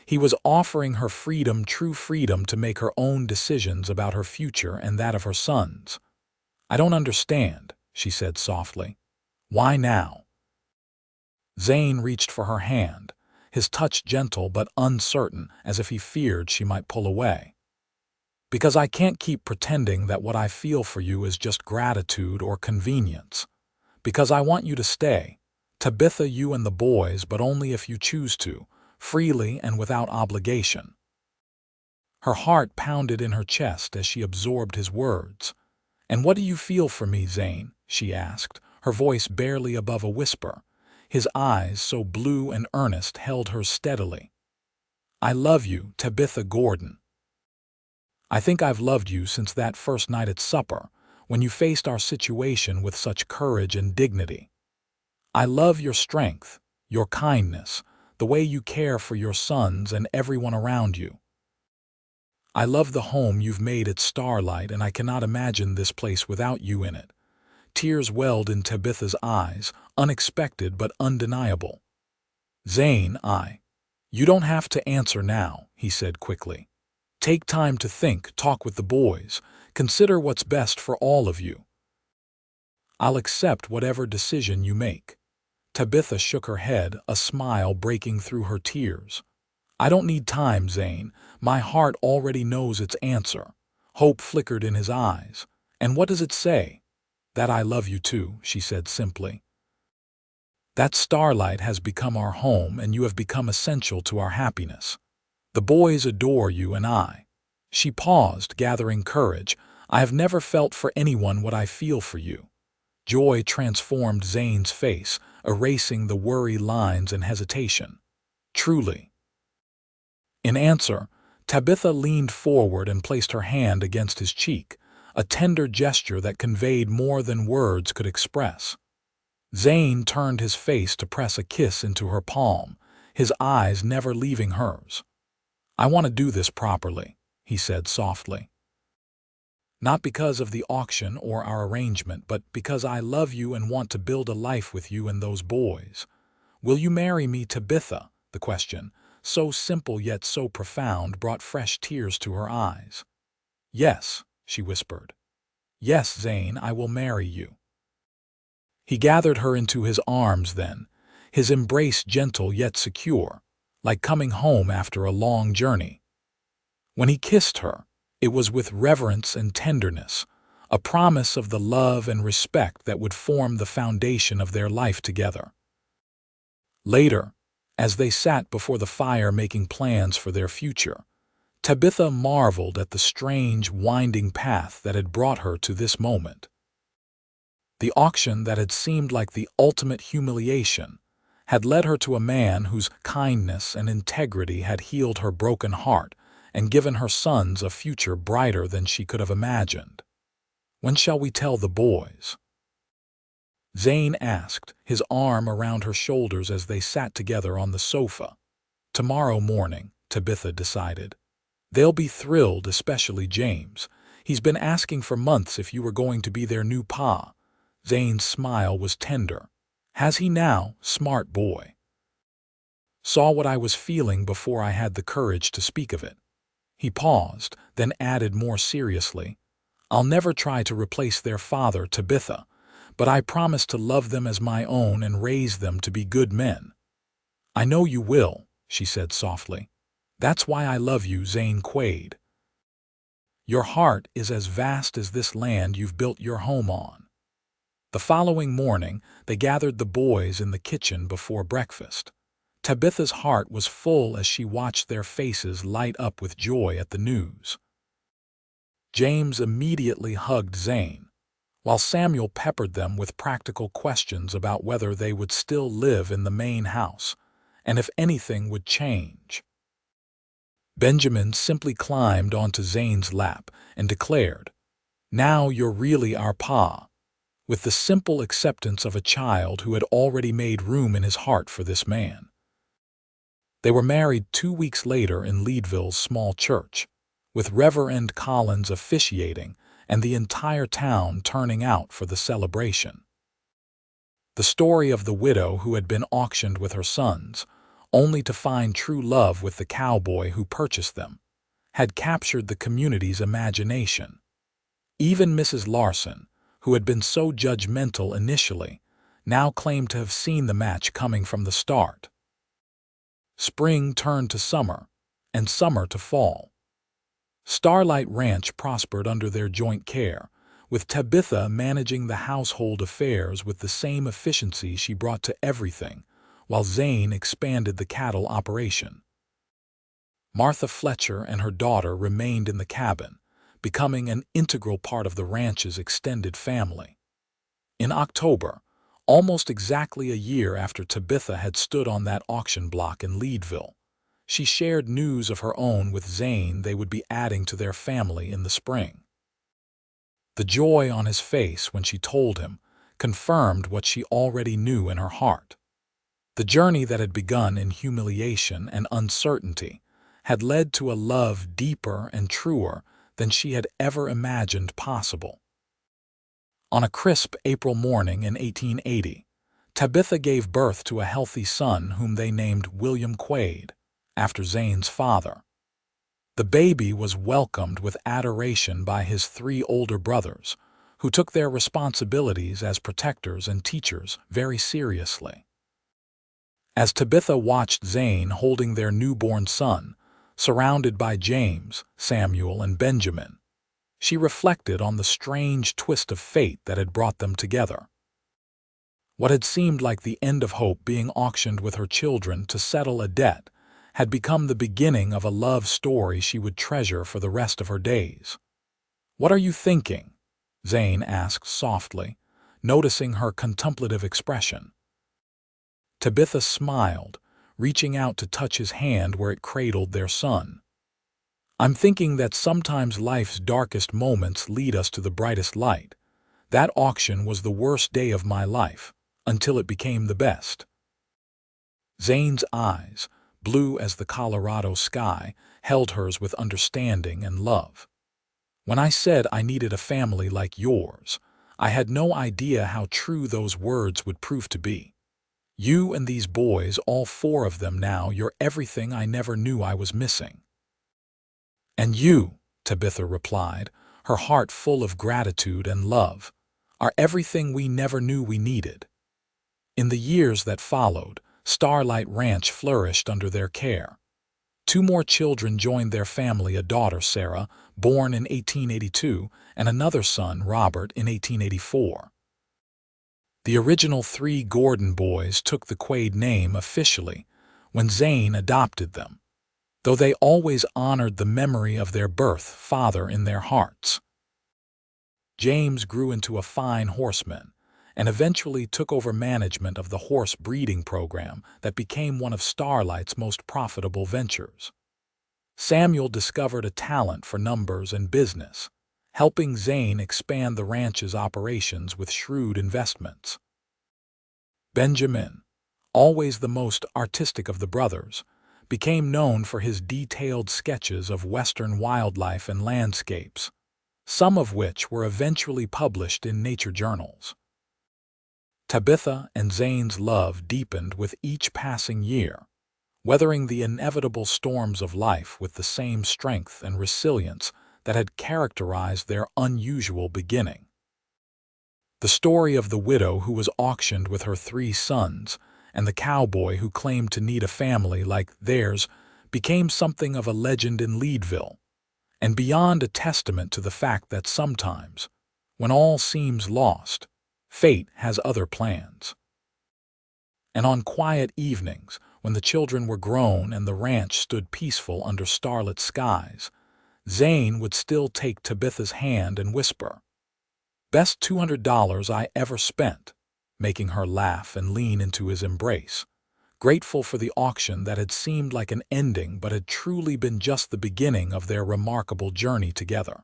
He was offering her freedom, true freedom, to make her own decisions about her future and that of her sons. "I don't understand," she said softly. "Why now?" Zane reached for her hand, his touch gentle but uncertain, as if he feared she might pull away. "Because I can't keep pretending that what I feel for you is just gratitude or convenience. Because I want you to stay, Tabitha, you and the boys, but only if you choose to, freely and without obligation." Her heart pounded in her chest as she absorbed his words. "And what do you feel for me, Zane?" she asked, her voice barely above a whisper. His eyes, so blue and earnest, held hers steadily. "I love you, Tabitha Gordon. I think I've loved you since that first night at supper, when you faced our situation with such courage and dignity. I love your strength, your kindness, the way you care for your sons and everyone around you. I love the home you've made at Starlight, and I cannot imagine this place without you in it." Tears welled in Tabitha's eyes, unexpected but undeniable. "Zane, You don't have to answer now," he said quickly. "Take time to think, talk with the boys, consider what's best for all of you." "I'll accept whatever decision you make." Tabitha shook her head, a smile breaking through her tears. "I don't need time, Zane. My heart already knows its answer." Hope flickered in his eyes. "And what does it say?" "That I love you too," she said simply. "That Starlight has become our home, and you have become essential to our happiness. The boys adore you, and I." She paused, gathering courage. "I have never felt for anyone what I feel for you." Joy transformed Zane's face, erasing the worry lines and hesitation. "Truly." In answer, Tabitha leaned forward and placed her hand against his cheek, a tender gesture that conveyed more than words could express. Zane turned his face to press a kiss into her palm, his eyes never leaving hers. "I want to do this properly," he said softly. "Not because of the auction or our arrangement, but because I love you and want to build a life with you and those boys. Will you marry me, Tabitha?" The question, so simple yet so profound, brought fresh tears to her eyes. "Yes," she whispered. "Yes, Zane, I will marry you." He gathered her into his arms then, his embrace gentle yet secure, like coming home after a long journey. When he kissed her, it was with reverence and tenderness, a promise of the love and respect that would form the foundation of their life together. Later, as they sat before the fire making plans for their future, Tabitha marveled at the strange, winding path that had brought her to this moment. The auction that had seemed like the ultimate humiliation had led her to a man whose kindness and integrity had healed her broken heart and given her sons a future brighter than she could have imagined. When shall we tell the boys? Zane asked, his arm around her shoulders as they sat together on the sofa. Tomorrow morning, Tabitha decided. They'll be thrilled, especially James. He's been asking for months if you were going to be their new pa. Zane's smile was tender. Has he now, smart boy? Saw what I was feeling before I had the courage to speak of it. He paused, then added more seriously, I'll never try to replace their father, Tabitha, but I promise to love them as my own and raise them to be good men. I know you will, she said softly. That's why I love you, Zane Quaid. Your heart is as vast as this land you've built your home on. The following morning, they gathered the boys in the kitchen before breakfast. Tabitha's heart was full as she watched their faces light up with joy at the news. James immediately hugged Zane, while Samuel peppered them with practical questions about whether they would still live in the main house, and if anything would change. Benjamin simply climbed onto Zane's lap and declared, Now you're really our pa, with the simple acceptance of a child who had already made room in his heart for this man. They were married 2 weeks later in Leadville's small church, with Reverend Collins officiating and the entire town turning out for the celebration. The story of the widow who had been auctioned with her sons, only to find true love with the cowboy who purchased them, had captured the community's imagination. Even Mrs. Larson, who had been so judgmental initially, now claimed to have seen the match coming from the start. Spring turned to summer, and summer to fall. Starlight Ranch prospered under their joint care, with Tabitha managing the household affairs with the same efficiency she brought to everything, while Zane expanded the cattle operation. Martha Fletcher and her daughter remained in the cabin, becoming an integral part of the ranch's extended family. In October, almost exactly a year after Tabitha had stood on that auction block in Leadville, she shared news of her own with Zane they would be adding to their family in the spring. The joy on his face when she told him confirmed what she already knew in her heart. The journey that had begun in humiliation and uncertainty had led to a love deeper and truer than she had ever imagined possible. On a crisp April morning in 1880, Tabitha gave birth to a healthy son whom they named William Quaid, after Zane's father. The baby was welcomed with adoration by his 3 older brothers, who took their responsibilities as protectors and teachers very seriously. As Tabitha watched Zane holding their newborn son, surrounded by James, Samuel, and Benjamin, she reflected on the strange twist of fate that had brought them together. What had seemed like the end of hope being auctioned with her children to settle a debt had become the beginning of a love story she would treasure for the rest of her days. "What are you thinking?" Zane asked softly, noticing her contemplative expression. Tabitha smiled, reaching out to touch his hand where it cradled their son. "I'm thinking that sometimes life's darkest moments lead us to the brightest light. That auction was the worst day of my life, until it became the best." Zane's eyes, blue as the Colorado sky, held hers with understanding and love. "When I said I needed a family like yours, I had no idea how true those words would prove to be. You and these boys, all 4 of them now, you're everything I never knew I was missing." "And you," Tabitha replied, her heart full of gratitude and love, "are everything we never knew we needed." In the years that followed, Starlight Ranch flourished under their care. 2 more children joined their family, a daughter, Sarah, born in 1882, and another son, Robert, in 1884. The original 3 Gordon boys took the Quaid name officially when Zane adopted them, though they always honored the memory of their birth father in their hearts. James grew into a fine horseman and eventually took over management of the horse breeding program that became one of Starlight's most profitable ventures. Samuel discovered a talent for numbers and business, helping Zane expand the ranch's operations with shrewd investments. Benjamin, always the most artistic of the brothers, became known for his detailed sketches of Western wildlife and landscapes, some of which were eventually published in nature journals. Tabitha and Zane's love deepened with each passing year, weathering the inevitable storms of life with the same strength and resilience that had characterized their unusual beginning. The story of the widow who was auctioned with her 3 sons and the cowboy who claimed to need a family like theirs became something of a legend in Leadville, and beyond a testament to the fact that sometimes, when all seems lost, fate has other plans. And on quiet evenings, when the children were grown and the ranch stood peaceful under starlit skies, Zane would still take Tabitha's hand and whisper, "Best $200 I ever spent," making her laugh and lean into his embrace, grateful for the auction that had seemed like an ending but had truly been just the beginning of their remarkable journey together.